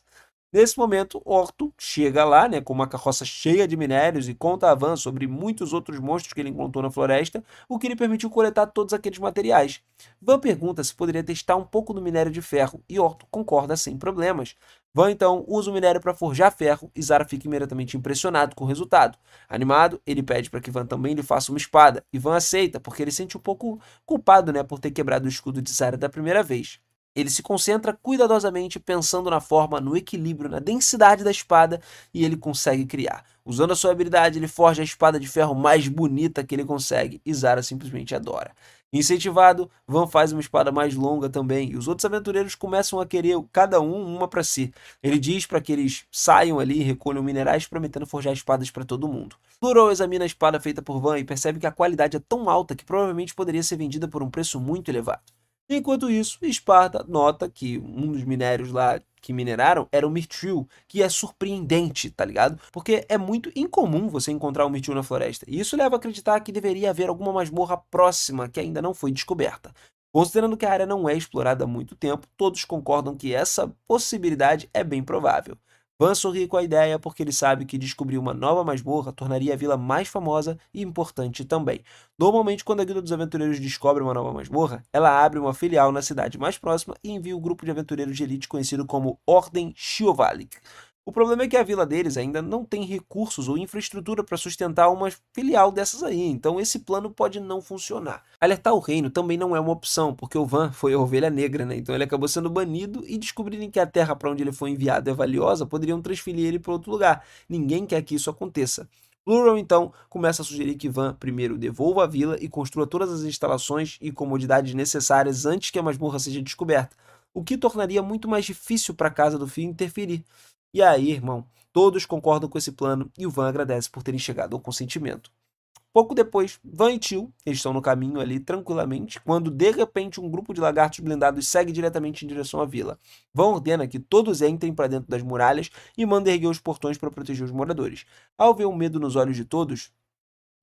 Nesse momento, Orto chega lá, né, com uma carroça cheia de minérios e conta a Van sobre muitos outros monstros que ele encontrou na floresta, o que lhe permitiu coletar todos aqueles materiais. Van pergunta se poderia testar um pouco do minério de ferro e Orto concorda sem problemas. Van então usa o minério para forjar ferro e Zara fica imediatamente impressionado com o resultado. Animado, ele pede para que Van também lhe faça uma espada e Van aceita porque ele se sente um pouco culpado, né, por ter quebrado o escudo de Zara da primeira vez. Ele se concentra cuidadosamente pensando na forma, no equilíbrio, na densidade da espada e ele consegue criar. Usando a sua habilidade, ele forja a espada de ferro mais bonita que ele consegue e Zara simplesmente adora. Incentivado, Van faz uma espada mais longa também e os outros aventureiros começam a querer cada um uma para si. Ele diz para que eles saiam ali e recolham minerais, prometendo forjar espadas para todo mundo. Plural examina a espada feita por Van e percebe que a qualidade é tão alta que provavelmente poderia ser vendida por um preço muito elevado. Enquanto isso, Esparta nota que um dos minérios lá que mineraram era o Mirtil, que é surpreendente, tá ligado? Porque é muito incomum você encontrar um Mirtil na floresta, e isso leva a acreditar que deveria haver alguma masmorra próxima que ainda não foi descoberta. Considerando que a área não é explorada há muito tempo, todos concordam que essa possibilidade é bem provável. Van sorri com a ideia porque ele sabe que descobrir uma nova masmorra tornaria a vila mais famosa e importante também. Normalmente, quando a Guilda dos Aventureiros descobre uma nova masmorra, ela abre uma filial na cidade mais próxima e envia um grupo de aventureiros de elite conhecido como Ordem Shiovalik. O problema é que a vila deles ainda não tem recursos ou infraestrutura para sustentar uma filial dessas aí, então esse plano pode não funcionar. Alertar o reino também não é uma opção, porque o Van foi a ovelha negra, né? Então ele acabou sendo banido e descobrirem que a terra para onde ele foi enviado é valiosa, poderiam transferir ele para outro lugar. Ninguém quer que isso aconteça. Plural, então, começa a sugerir que Van primeiro devolva a vila e construa todas as instalações e comodidades necessárias antes que a masmorra seja descoberta, o que tornaria muito mais difícil para a Casa do Fio interferir. E aí, irmão, todos concordam com esse plano e o Van agradece por terem chegado ao consentimento. Pouco depois, Van e Tio, eles estão no caminho ali tranquilamente, quando de repente um grupo de lagartos blindados segue diretamente em direção à vila. Van ordena que todos entrem para dentro das muralhas e manda erguer os portões para proteger os moradores. Ao ver o medo nos olhos de todos,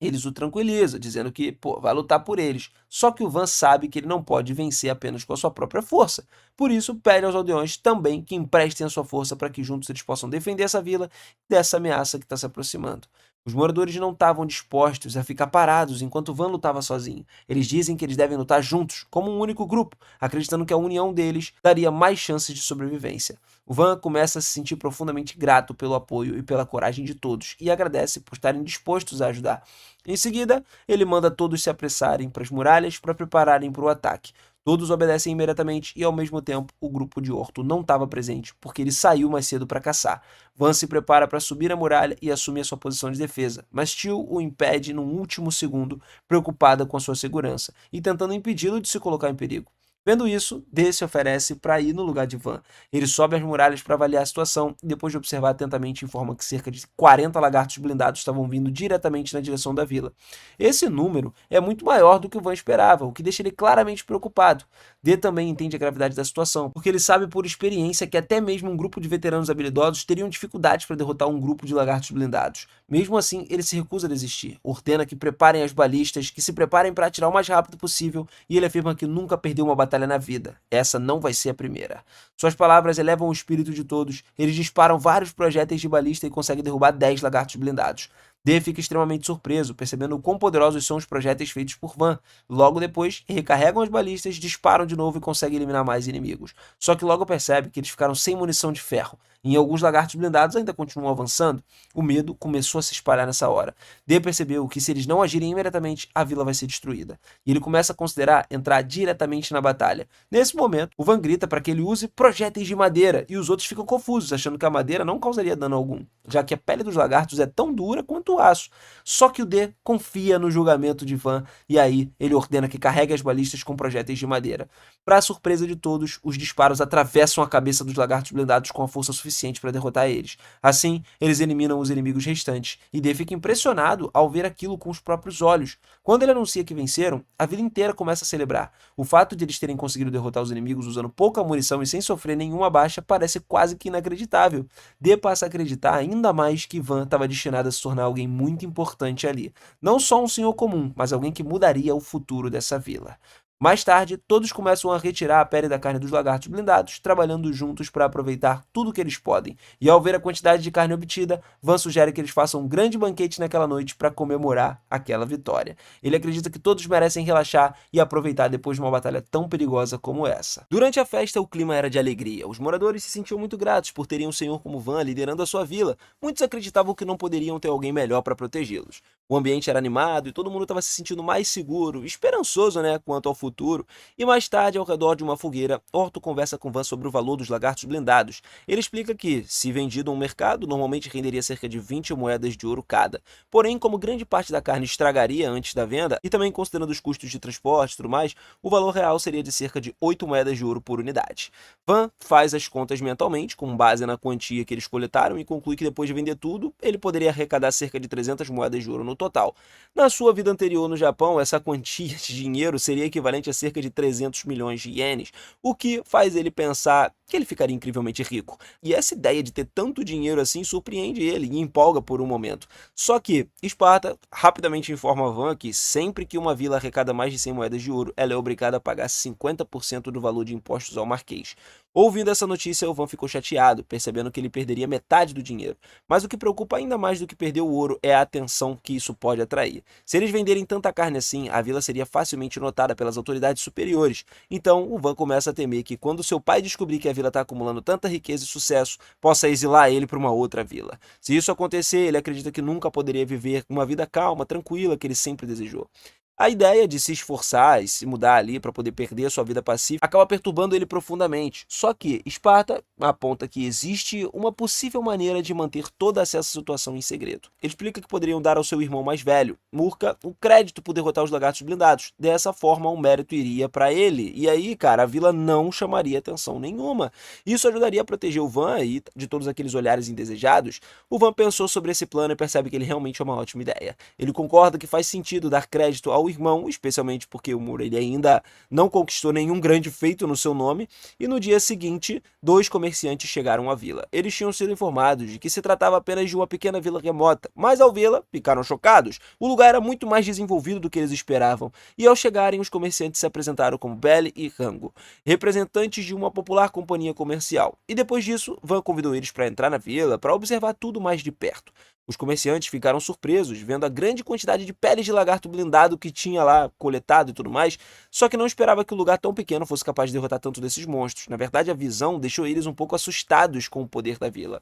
eles o tranquilizam, dizendo que, pô, vai lutar por eles. Só que o Van sabe que ele não pode vencer apenas com a sua própria força. Por isso, pede aos aldeões também que emprestem a sua força para que juntos eles possam defender essa vila dessa ameaça que está se aproximando. Os moradores não estavam dispostos a ficar parados enquanto o Van lutava sozinho. Eles dizem que eles devem lutar juntos, como um único grupo, acreditando que a união deles daria mais chances de sobrevivência. O Van começa a se sentir profundamente grato pelo apoio e pela coragem de todos e agradece por estarem dispostos a ajudar. Em seguida, ele manda todos se apressarem para as muralhas para prepararem para o ataque. Todos obedecem imediatamente e, ao mesmo tempo, o grupo de Orto não estava presente, porque ele saiu mais cedo para caçar. Van se prepara para subir a muralha e assumir a sua posição de defesa, mas Tio o impede num último segundo, preocupada com a sua segurança e tentando impedi-lo de se colocar em perigo. Vendo isso, D se oferece para ir no lugar de Van. Ele sobe as muralhas para avaliar a situação e, depois de observar atentamente, informa que cerca de 40 lagartos blindados estavam vindo diretamente na direção da vila. Esse número é muito maior do que o Van esperava, o que deixa ele claramente preocupado. D também entende a gravidade da situação, porque ele sabe por experiência que até mesmo um grupo de veteranos habilidosos teriam dificuldades para derrotar um grupo de lagartos blindados. Mesmo assim, ele se recusa a desistir. Ordena que preparem as balistas, que se preparem para atirar o mais rápido possível e ele afirma que nunca perdeu uma batalha na vida. Essa não vai ser a primeira. Suas palavras elevam o espírito de todos. Eles disparam vários projéteis de balista e conseguem derrubar 10 lagartos blindados. D fica extremamente surpreso, percebendo o quão poderosos são os projéteis feitos por Van. Logo depois, recarregam as balistas, disparam de novo e conseguem eliminar mais inimigos. Só que logo percebe que eles ficaram sem munição de ferro. E alguns lagartos blindados ainda continuam avançando. O medo começou a se espalhar nessa hora. D percebeu que se eles não agirem imediatamente, a vila vai ser destruída. E ele começa a considerar entrar diretamente na batalha. Nesse momento, o Van grita para que ele use projéteis de madeira e os outros ficam confusos, achando que a madeira não causaria dano algum, já que a pele dos lagartos é tão dura quanto o aço. Só que o D confia no julgamento de Van e aí ele ordena que carregue as balistas com projéteis de madeira. Para a surpresa de todos, os disparos atravessam a cabeça dos lagartos blindados com a força suficiente para derrotar eles. Assim, eles eliminam os inimigos restantes e D fica impressionado ao ver aquilo com os próprios olhos. Quando ele anuncia que venceram, a vila inteira começa a celebrar. O fato de eles terem conseguido derrotar os inimigos usando pouca munição e sem sofrer nenhuma baixa parece quase que inacreditável. D passa a acreditar ainda mais que Van estava destinado a se tornar alguém muito importante ali. Não só um senhor comum, mas alguém que mudaria o futuro dessa vila. Mais tarde, todos começam a retirar a pele da carne dos lagartos blindados, trabalhando juntos para aproveitar tudo que eles podem. E ao ver a quantidade de carne obtida, Van sugere que eles façam um grande banquete naquela noite para comemorar aquela vitória. Ele acredita que todos merecem relaxar e aproveitar depois de uma batalha tão perigosa como essa. Durante a festa, o clima era de alegria. Os moradores se sentiam muito gratos por terem um senhor como Van liderando a sua vila. Muitos acreditavam que não poderiam ter alguém melhor para protegê-los. O ambiente era animado e todo mundo estava se sentindo mais seguro, esperançoso, né, quanto ao futuro. E mais tarde, ao redor de uma fogueira, Orto conversa com Van sobre o valor dos lagartos blindados. Ele explica que, se vendido a um mercado, normalmente renderia cerca de 20 moedas de ouro cada. Porém, como grande parte da carne estragaria antes da venda, e também considerando os custos de transporte e tudo mais, o valor real seria de cerca de 8 moedas de ouro por unidade. Van faz as contas mentalmente, com base na quantia que eles coletaram, e conclui que depois de vender tudo, ele poderia arrecadar cerca de 300 moedas de ouro no total. Na sua vida anterior no Japão, essa quantia de dinheiro seria equivalente a cerca de 300 milhões de ienes, o que faz ele pensar que ele ficaria incrivelmente rico. E essa ideia de ter tanto dinheiro assim surpreende ele e empolga por um momento. Só que Esparta rapidamente informa a Van que sempre que uma vila arrecada mais de 100 moedas de ouro, ela é obrigada a pagar 50% do valor de impostos ao marquês. Ouvindo essa notícia, o Van ficou chateado, percebendo que ele perderia metade do dinheiro. Mas o que preocupa ainda mais do que perder o ouro é a atenção que isso pode atrair. Se eles venderem tanta carne assim, a vila seria facilmente notada pelas autoridades superiores. Então, o Van começa a temer que quando seu pai descobrir que a vila está acumulando tanta riqueza e sucesso, possa exilar ele para uma outra vila. Se isso acontecer, ele acredita que nunca poderia viver uma vida calma, tranquila, que ele sempre desejou. A ideia de se esforçar e se mudar ali para poder perder a sua vida pacífica acaba perturbando ele profundamente. Só que Esparta aponta que existe uma possível maneira de manter toda essa situação em segredo. Ele explica que poderiam dar ao seu irmão mais velho, Murka, o crédito por derrotar os lagartos blindados. Dessa forma, o mérito iria para ele. E aí, cara, a vila não chamaria atenção nenhuma. Isso ajudaria a proteger o Van aí de todos aqueles olhares indesejados. O Van pensou sobre esse plano e percebe que ele realmente é uma ótima ideia. Ele concorda que faz sentido dar crédito ao irmão, especialmente porque o Muro ele ainda não conquistou nenhum grande feito no seu nome, e no dia seguinte, 2 comerciantes chegaram à vila. Eles tinham sido informados de que se tratava apenas de uma pequena vila remota, mas ao vê-la, ficaram chocados. O lugar era muito mais desenvolvido do que eles esperavam, e ao chegarem, os comerciantes se apresentaram como Belle e Rango, representantes de uma popular companhia comercial. E depois disso, Van convidou eles para entrar na vila para observar tudo mais de perto. Os comerciantes ficaram surpresos, vendo a grande quantidade de peles de lagarto blindado que tinha lá coletado e tudo mais, só que não esperava que um lugar tão pequeno fosse capaz de derrotar tanto desses monstros. Na verdade, a visão deixou eles um pouco assustados com o poder da vila.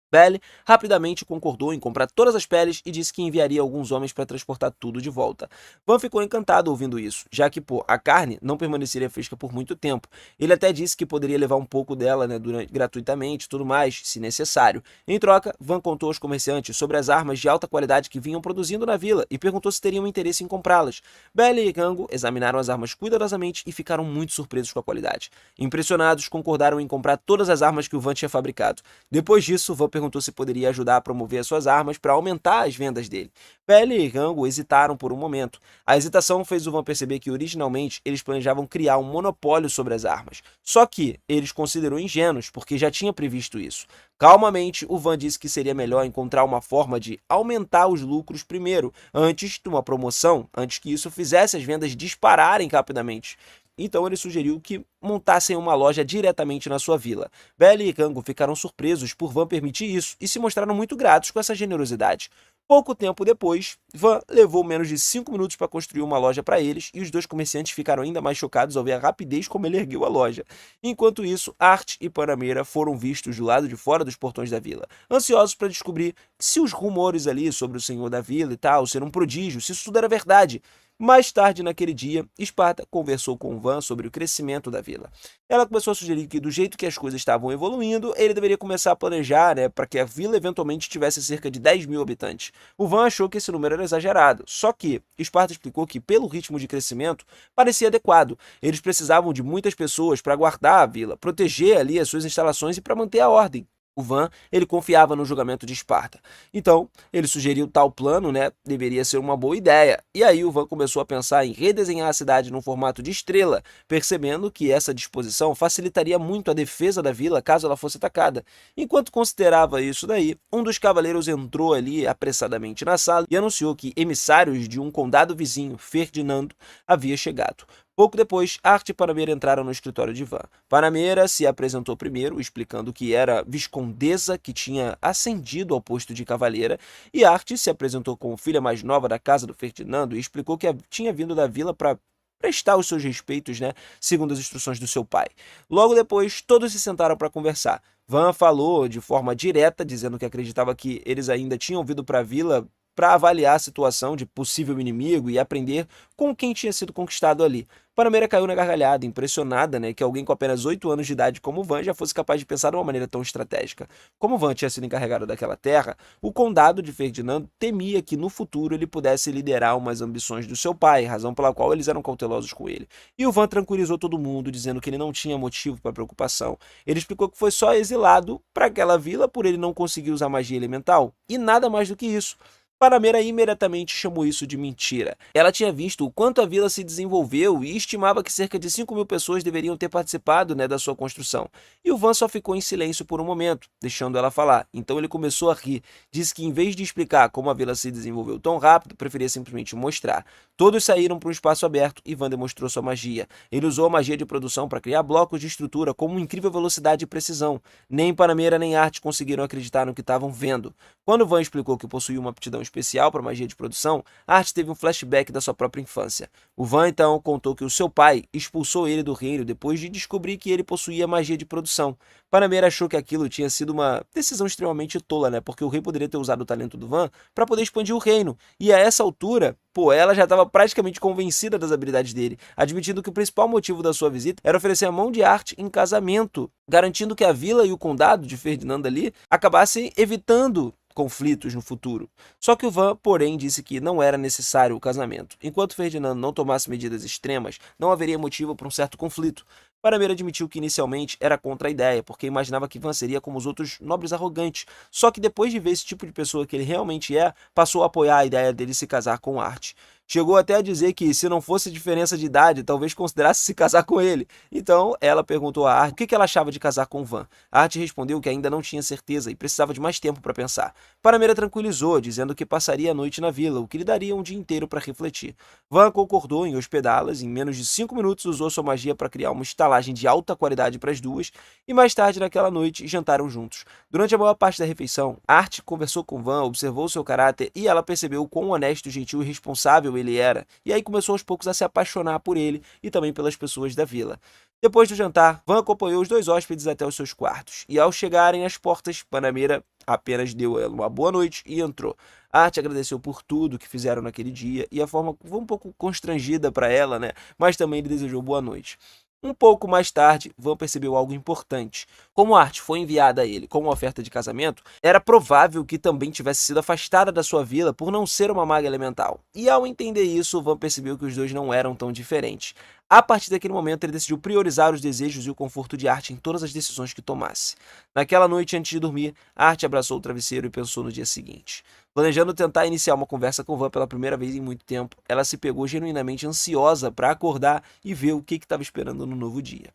Belle rapidamente concordou em comprar todas as peles e disse que enviaria alguns homens para transportar tudo de volta. Van ficou encantado ouvindo isso, já que a carne não permaneceria fresca por muito tempo. Ele até disse que poderia levar um pouco dela, né, gratuitamente e tudo mais, se necessário. Em troca, Van contou aos comerciantes sobre as armas de alta qualidade que vinham produzindo na vila e perguntou se teriam interesse em comprá-las. Belle e Gango examinaram as armas cuidadosamente e ficaram muito surpresos com a qualidade. Impressionados, concordaram em comprar todas as armas que o Van tinha fabricado. Depois disso, Van perguntou se poderia ajudar a promover as suas armas para aumentar as vendas dele. Belle e Rango hesitaram por um momento. A hesitação fez o Van perceber que originalmente eles planejavam criar um monopólio sobre as armas. Só que eles considerou ingênuos porque já tinha previsto isso. Calmamente, o Van disse que seria melhor encontrar uma forma de aumentar os lucros primeiro, antes de uma promoção, antes que isso fizesse as vendas dispararem rapidamente. Então ele sugeriu que montassem uma loja diretamente na sua vila. Belle e Gango ficaram surpresos por Van permitir isso e se mostraram muito gratos com essa generosidade. Pouco tempo depois, Van levou menos de 5 minutos para construir uma loja para eles e os 2 comerciantes ficaram ainda mais chocados ao ver a rapidez como ele ergueu a loja. Enquanto isso, Art e Panameira foram vistos do lado de fora dos portões da vila, ansiosos para descobrir se os rumores ali sobre o senhor da vila e tal ser um prodígio, se isso tudo era verdade. Mais tarde naquele dia, Esparta conversou com Van sobre o crescimento da vila. Ela começou a sugerir que, do jeito que as coisas estavam evoluindo, ele deveria começar a planejar, para que a vila eventualmente tivesse cerca de 10 mil habitantes. O Van achou que esse número era exagerado, só que Esparta explicou que, pelo ritmo de crescimento, parecia adequado. Eles precisavam de muitas pessoas para guardar a vila, proteger ali as suas instalações e para manter a ordem. O Van, ele confiava no julgamento de Esparta. Então, ele sugeriu tal plano, deveria ser uma boa ideia. E aí o Van começou a pensar em redesenhar a cidade num formato de estrela, percebendo que essa disposição facilitaria muito a defesa da vila caso ela fosse atacada. Enquanto considerava isso daí, um dos cavaleiros entrou ali apressadamente na sala e anunciou que emissários de um condado vizinho, Ferdinando, havia chegado. Pouco depois, Art e Panameira entraram no escritório de Van. Panameira se apresentou primeiro, explicando que era viscondesa que tinha ascendido ao posto de cavaleira, e Art se apresentou como filha mais nova da casa do Ferdinando e explicou que tinha vindo da vila para prestar os seus respeitos, segundo as instruções do seu pai. Logo depois, todos se sentaram para conversar. Van falou de forma direta, dizendo que acreditava que eles ainda tinham vindo para a vila para avaliar a situação de possível inimigo e aprender com quem tinha sido conquistado ali. Panameira caiu na gargalhada, impressionada, né, que alguém com apenas 8 anos de idade como Van já fosse capaz de pensar de uma maneira tão estratégica. Como Van tinha sido encarregado daquela terra, o condado de Ferdinando temia que no futuro ele pudesse liderar umas ambições do seu pai, razão pela qual eles eram cautelosos com ele. E o Van tranquilizou todo mundo, dizendo que ele não tinha motivo para preocupação. Ele explicou que foi só exilado para aquela vila por ele não conseguir usar magia elemental, e nada mais do que isso. Panameira imediatamente chamou isso de mentira. Ela tinha visto o quanto a vila se desenvolveu e estimava que cerca de 5.000 pessoas deveriam ter participado, né, da sua construção. E o Van só ficou em silêncio por um momento, deixando ela falar. Então ele começou a rir. Disse que em vez de explicar como a vila se desenvolveu tão rápido, preferia simplesmente mostrar. Todos saíram para um espaço aberto e Van demonstrou sua magia. Ele usou a magia de produção para criar blocos de estrutura com uma incrível velocidade e precisão. Nem Panameira nem Arte conseguiram acreditar no que estavam vendo. Quando Van explicou que possuía uma aptidão especial para magia de produção, Art teve um flashback da sua própria infância. O Van então contou que o seu pai expulsou ele do reino depois de descobrir que ele possuía magia de produção. Panameira achou que aquilo tinha sido uma decisão extremamente tola, né? Porque o rei poderia ter usado o talento do Van para poder expandir o reino. E a essa altura, ela já estava praticamente convencida das habilidades dele, admitindo que o principal motivo da sua visita era oferecer a mão de Art em casamento, garantindo que a vila e o condado de Ferdinando ali acabassem evitando conflitos no futuro. Só que o Van, porém, disse que não era necessário o casamento. Enquanto Ferdinando não tomasse medidas extremas, não haveria motivo para um certo conflito. Panameira admitiu que inicialmente era contra a ideia, porque imaginava que Van seria como os outros nobres arrogantes. Só que depois de ver esse tipo de pessoa que ele realmente é, passou a apoiar a ideia dele se casar com Art. Chegou até a dizer que, se não fosse diferença de idade, talvez considerasse se casar com ele. Então, ela perguntou a Art o que ela achava de casar com Van. A Art respondeu que ainda não tinha certeza e precisava de mais tempo para pensar. Panameira tranquilizou, dizendo que passaria a noite na vila, o que lhe daria um dia inteiro para refletir. Van concordou em hospedá-las, em menos de 5 minutos usou sua magia para criar uma estalagem de alta qualidade para as duas, e mais tarde naquela noite jantaram juntos. Durante a maior parte da refeição, Art conversou com Van, observou seu caráter e ela percebeu o quão honesto, gentil e responsável ele era, e aí começou aos poucos a se apaixonar por ele e também pelas pessoas da vila. Depois do jantar, Van acompanhou os dois hóspedes até os seus quartos, e ao chegarem às portas, Panameira apenas deu a ela uma boa noite e entrou. Art agradeceu por tudo que fizeram naquele dia, e a forma foi um pouco constrangida para ela, né? Mas também lhe desejou boa noite. Um pouco mais tarde, Van percebeu algo importante. Como Art foi enviada a ele com uma oferta de casamento, era provável que também tivesse sido afastada da sua vila por não ser uma maga elemental. E ao entender isso, Van percebeu que os dois não eram tão diferentes. A partir daquele momento, ele decidiu priorizar os desejos e o conforto de Art em todas as decisões que tomasse. Naquela noite, antes de dormir, Art abraçou o travesseiro e pensou no dia seguinte. Planejando tentar iniciar uma conversa com Van pela primeira vez em muito tempo, ela se pegou genuinamente ansiosa para acordar e ver o que estava esperando no novo dia.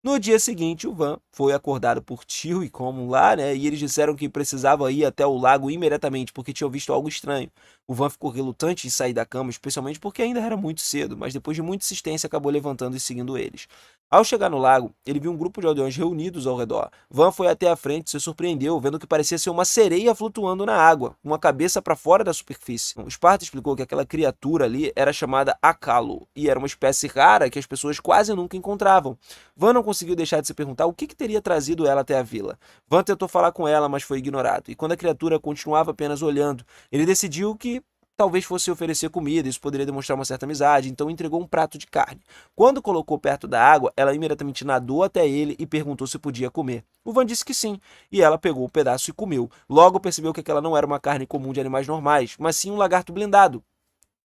No dia seguinte, o Van foi acordado por Tio e Common lá, né? E eles disseram que precisava ir até o lago imediatamente, porque tinham visto algo estranho. O Van ficou relutante em sair da cama, especialmente porque ainda era muito cedo, mas depois de muita insistência acabou levantando e seguindo eles. Ao chegar no lago, ele viu um grupo de aldeões reunidos ao redor. Van foi até a frente e se surpreendeu, vendo que parecia ser uma sereia flutuando na água, com a cabeça para fora da superfície. O Esparta explicou que aquela criatura ali era chamada Acalo, e era uma espécie rara que as pessoas quase nunca encontravam. Van não conseguiu deixar de se perguntar o que teria trazido ela até a vila. Van tentou falar com ela, mas foi ignorado, e quando a criatura continuava apenas olhando, ele decidiu que talvez fosse oferecer comida, isso poderia demonstrar uma certa amizade, então entregou um prato de carne. Quando colocou perto da água, ela imediatamente nadou até ele e perguntou se podia comer. O Van disse que sim, e ela pegou o pedaço e comeu. Logo percebeu que aquela não era uma carne comum de animais normais, mas sim um lagarto blindado.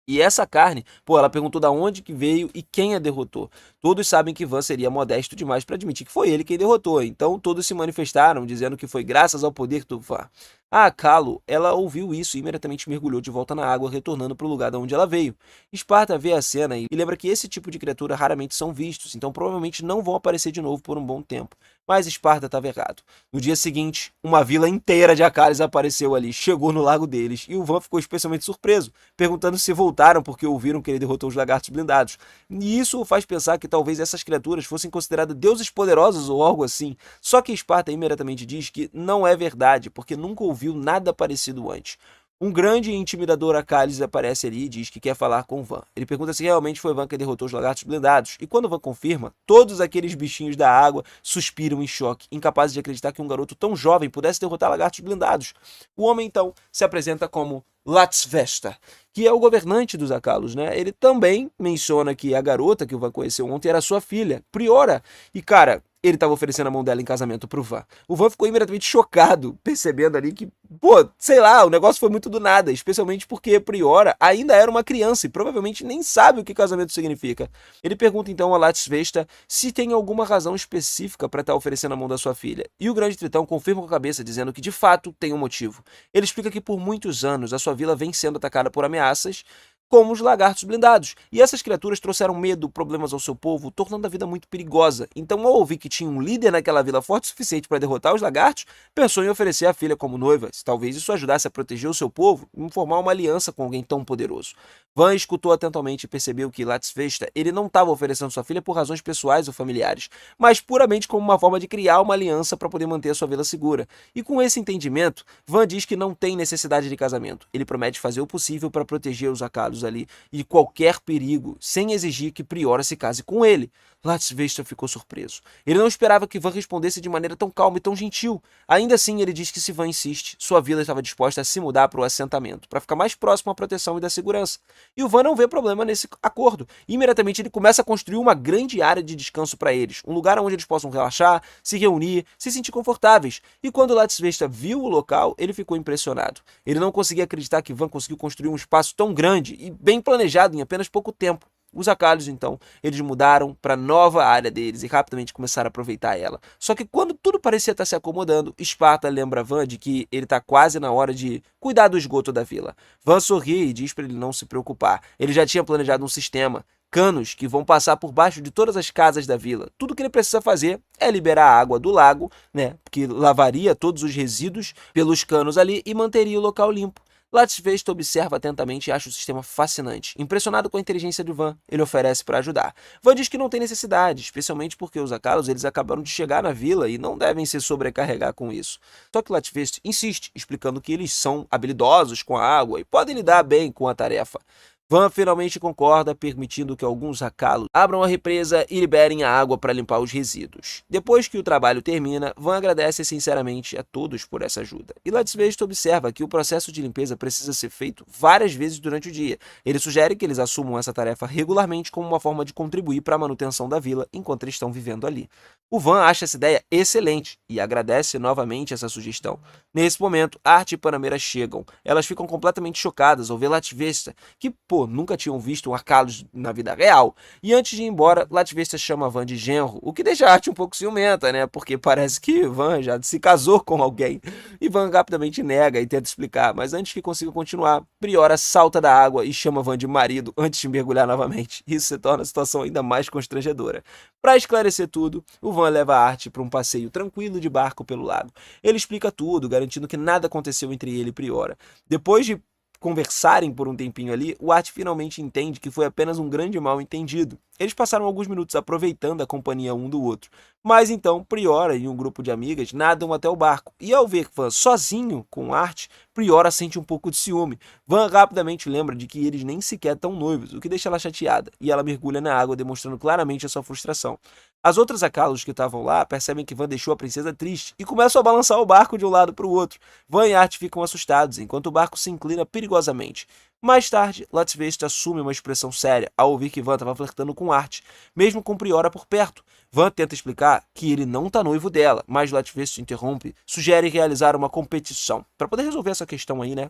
E essa carne, ela perguntou da onde que veio e quem a derrotou. Todos sabem que Van seria modesto demais para admitir que foi ele quem derrotou, então todos se manifestaram, dizendo que foi graças ao poder do Van. A Calo, ela ouviu isso e imediatamente mergulhou de volta na água, retornando para o lugar de onde ela veio. Esparta vê a cena e lembra que esse tipo de criatura raramente são vistos, então provavelmente não vão aparecer de novo por um bom tempo. Mas Esparta estava errado. No dia seguinte, uma vila inteira de Acalis apareceu ali, chegou no lago deles, e o Van ficou especialmente surpreso, perguntando se voltaram porque ouviram que ele derrotou os lagartos blindados. E isso o faz pensar que talvez essas criaturas fossem consideradas deuses poderosos ou algo assim. Só que Esparta imediatamente diz que não é verdade, porque nunca ouviu nada parecido antes. Um grande e intimidador Acalis aparece ali e diz que quer falar com Van. Ele pergunta se realmente foi Van que derrotou os lagartos blindados, e quando Van confirma, todos aqueles bichinhos da água suspiram em choque, incapazes de acreditar que um garoto tão jovem pudesse derrotar lagartos blindados. O homem então se apresenta como Latsvesta, que é o governante dos Akalos, né? Ele também menciona que a garota que o Van conheceu ontem era sua filha, Priora. E, cara, ele estava oferecendo a mão dela em casamento pro Van. O Van ficou imediatamente chocado, percebendo ali que, pô, sei lá, o negócio foi muito do nada, especialmente porque Priora ainda era uma criança e provavelmente nem sabe o que casamento significa. Ele pergunta então a Latsvesta se tem alguma razão específica para estar oferecendo a mão da sua filha. E o grande tritão confirma com a cabeça, dizendo que de fato tem um motivo. Ele explica que por muitos anos a sua vila vem sendo atacada por ameaças, como os lagartos blindados. E essas criaturas trouxeram medo, problemas ao seu povo, tornando a vida muito perigosa. Então, ao ouvir que tinha um líder naquela vila forte o suficiente para derrotar os lagartos, pensou em oferecer a filha como noiva. Talvez isso ajudasse a proteger o seu povo e formar uma aliança com alguém tão poderoso. Van escutou atentamente e percebeu que Latsvesta ele não estava oferecendo sua filha por razões pessoais ou familiares, mas puramente como uma forma de criar uma aliança para poder manter a sua vila segura. E com esse entendimento, Van diz que não tem necessidade de casamento. Ele promete fazer o possível para proteger os Akalos ali de qualquer perigo, sem exigir que Priora se case com ele. Latsvesta ficou surpreso. Ele não esperava que Van respondesse de maneira tão calma e tão gentil. Ainda assim, ele diz que se Van insiste, sua vila estava disposta a se mudar para o assentamento, para ficar mais próximo à proteção e da segurança. E o Van não vê problema nesse acordo. Imediatamente ele começa a construir uma grande área de descanso para eles, um lugar onde eles possam relaxar, se reunir, se sentir confortáveis. E quando Latsvesta viu o local, ele ficou impressionado. Ele não conseguia acreditar que Van conseguiu construir um espaço tão grande e bem planejado em apenas pouco tempo. Os Akalos, então, eles mudaram para a nova área deles e rapidamente começaram a aproveitar ela. Só que quando tudo parecia estar se acomodando, Esparta lembra Van de que ele está quase na hora de cuidar do esgoto da vila. Van sorri e diz para ele não se preocupar. Ele já tinha planejado um sistema, canos que vão passar por baixo de todas as casas da vila. Tudo que ele precisa fazer é liberar a água do lago, né, que lavaria todos os resíduos pelos canos ali e manteria o local limpo. Latsvesta observa atentamente e acha o sistema fascinante. Impressionado com a inteligência de Van, ele oferece para ajudar. Van diz que não tem necessidade, especialmente porque os Akalos eles acabaram de chegar na vila e não devem se sobrecarregar com isso. Só que Latsvesta insiste, explicando que eles são habilidosos com a água e podem lidar bem com a tarefa. Van finalmente concorda, permitindo que alguns Akalos abram a represa e liberem a água para limpar os resíduos. Depois que o trabalho termina, Van agradece sinceramente a todos por essa ajuda. E Latsvesta observa que o processo de limpeza precisa ser feito várias vezes durante o dia. Ele sugere que eles assumam essa tarefa regularmente como uma forma de contribuir para a manutenção da vila enquanto eles estão vivendo ali. O Van acha essa ideia excelente e agradece novamente essa sugestão. Nesse momento, Art e Panamera chegam. Elas ficam completamente chocadas ao ver Latsvesta, que, nunca tinham visto um Akalos na vida real. E antes de ir embora, Latsvesta chama Van de genro, o que deixa a Art um pouco ciumenta, né? Porque parece que Van já se casou com alguém. E Van rapidamente nega e tenta explicar, mas antes que consiga continuar, Priora salta da água e chama Van de marido antes de mergulhar novamente. Isso se torna a situação ainda mais constrangedora. Para esclarecer tudo, o Van leva a Art para um passeio tranquilo de barco pelo lago. Ele explica tudo, garantindo que nada aconteceu entre ele e Priora. Depois de conversarem por um tempinho ali, o Art finalmente entende que foi apenas um grande mal-entendido. Eles passaram alguns minutos aproveitando a companhia um do outro. Mas então, Priora e um grupo de amigas nadam até o barco. E ao ver Van sozinho com Art, Priora sente um pouco de ciúme. Van rapidamente lembra de que eles nem sequer estão noivos, o que deixa ela chateada. E ela mergulha na água, demonstrando claramente a sua frustração. As outras Akalos que estavam lá percebem que Van deixou a princesa triste e começam a balançar o barco de um lado para o outro. Van e Art ficam assustados, enquanto o barco se inclina perigosamente. Mais tarde, Latsvesta assume uma expressão séria ao ouvir que Van estava flertando com Art, mesmo com Priora por perto. Van tenta explicar que ele não está noivo dela, mas Latsvesta interrompe, sugere realizar uma competição. Para poder resolver essa questão aí, né?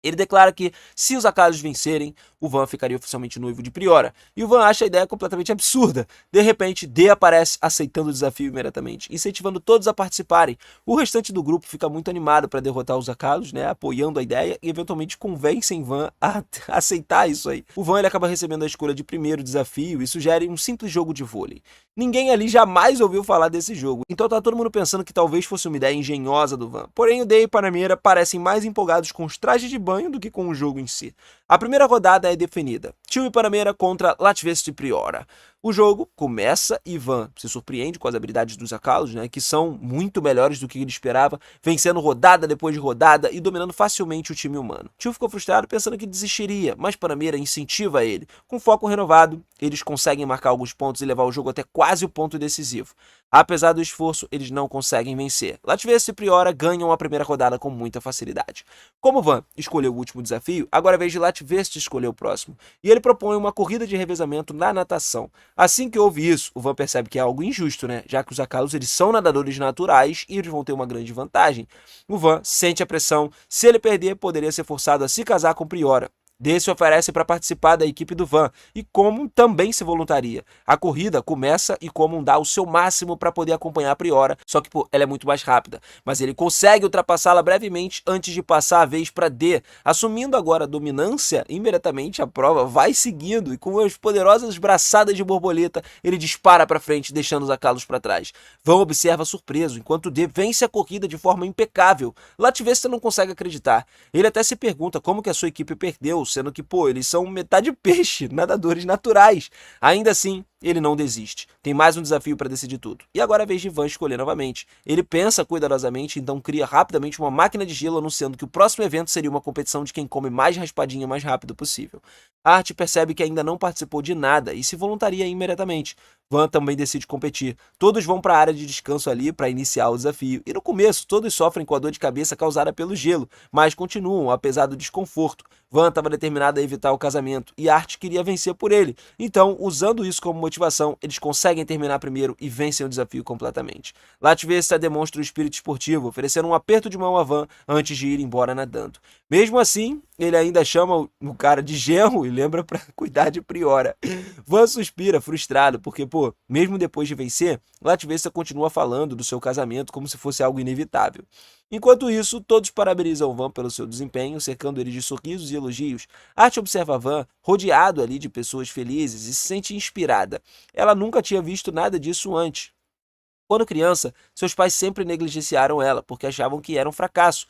Ele declara que, se os Akalos vencerem, o Van ficaria oficialmente noivo de Priora. E o Van acha a ideia completamente absurda. De repente, Dê aparece aceitando o desafio imediatamente, incentivando todos a participarem. O restante do grupo fica muito animado para derrotar os Akalos, né, apoiando a ideia e eventualmente convencem Van a aceitar isso aí. O Van ele acaba recebendo a escolha de primeiro desafio e sugere um simples jogo de vôlei. Ninguém ali jamais ouviu falar desse jogo, então tá todo mundo pensando que talvez fosse uma ideia engenhosa do Van. Porém, o Dê e Panamera parecem mais empolgados com os trajes de banho do que com o jogo em si. A primeira rodada é definida. Time Panamera contra Latvesti Priora. O jogo começa e Van se surpreende com as habilidades dos Akalos, né, que são muito melhores do que ele esperava, vencendo rodada depois de rodada e dominando facilmente o time humano. Tio ficou frustrado pensando que desistiria, mas Panamera incentiva ele. Com foco renovado, eles conseguem marcar alguns pontos e levar o jogo até quase o ponto decisivo. Apesar do esforço, eles não conseguem vencer. Latvesti e Priora ganham a primeira rodada com muita facilidade. Como Van escolheu o último desafio, agora é vez de Latvesti escolher o próximo, e ele propõe uma corrida de revezamento na natação. Assim que ouve isso, o Van percebe que é algo injusto, né? Já que os Akalos eles são nadadores naturais e eles vão ter uma grande vantagem. O Van sente a pressão, se ele perder, poderia ser forçado a se casar com Priora. Dê se oferece para participar da equipe do Van e Common também se voluntaria. A corrida começa e Common dá o seu máximo para poder acompanhar a Priora, só que ela é muito mais rápida, mas ele consegue ultrapassá-la brevemente antes de passar a vez para D, assumindo agora a dominância. Imediatamente a prova vai seguindo e com as poderosas braçadas de borboleta ele dispara para frente, deixando os Akalos para trás. Van observa surpreso, enquanto D vence a corrida de forma impecável. Latvesta não consegue acreditar. Ele até se pergunta como que a sua equipe perdeu, sendo que, eles são metade peixe, nadadores naturais. Ainda assim, ele não desiste. Tem mais um desafio para decidir tudo. E agora é a vez de Van escolher novamente. Ele pensa cuidadosamente, então cria rapidamente uma máquina de gelo, anunciando que o próximo evento seria uma competição de quem come mais raspadinha mais rápido possível. Art percebe que ainda não participou de nada e se voluntaria imediatamente. Van também decide competir. Todos vão para a área de descanso ali para iniciar o desafio. E no começo, todos sofrem com a dor de cabeça causada pelo gelo, mas continuam, apesar do desconforto. Van estava determinado a evitar o casamento e Art queria vencer por ele. Então, usando isso como motivação, eles conseguem terminar primeiro e vencem o desafio completamente. Latvesta demonstra o espírito esportivo, oferecendo um aperto de mão a Van antes de ir embora nadando. Mesmo assim, ele ainda chama o cara de genro e lembra para cuidar de Priora. Van suspira, frustrado, porque, mesmo depois de vencer, Latvesta continua falando do seu casamento como se fosse algo inevitável. Enquanto isso, todos parabenizam Van pelo seu desempenho, cercando ele de sorrisos e elogios. Art observa Van rodeado ali de pessoas felizes e se sente inspirada. Ela nunca tinha visto nada disso antes. Quando criança, seus pais sempre negligenciaram ela, porque achavam que era um fracasso.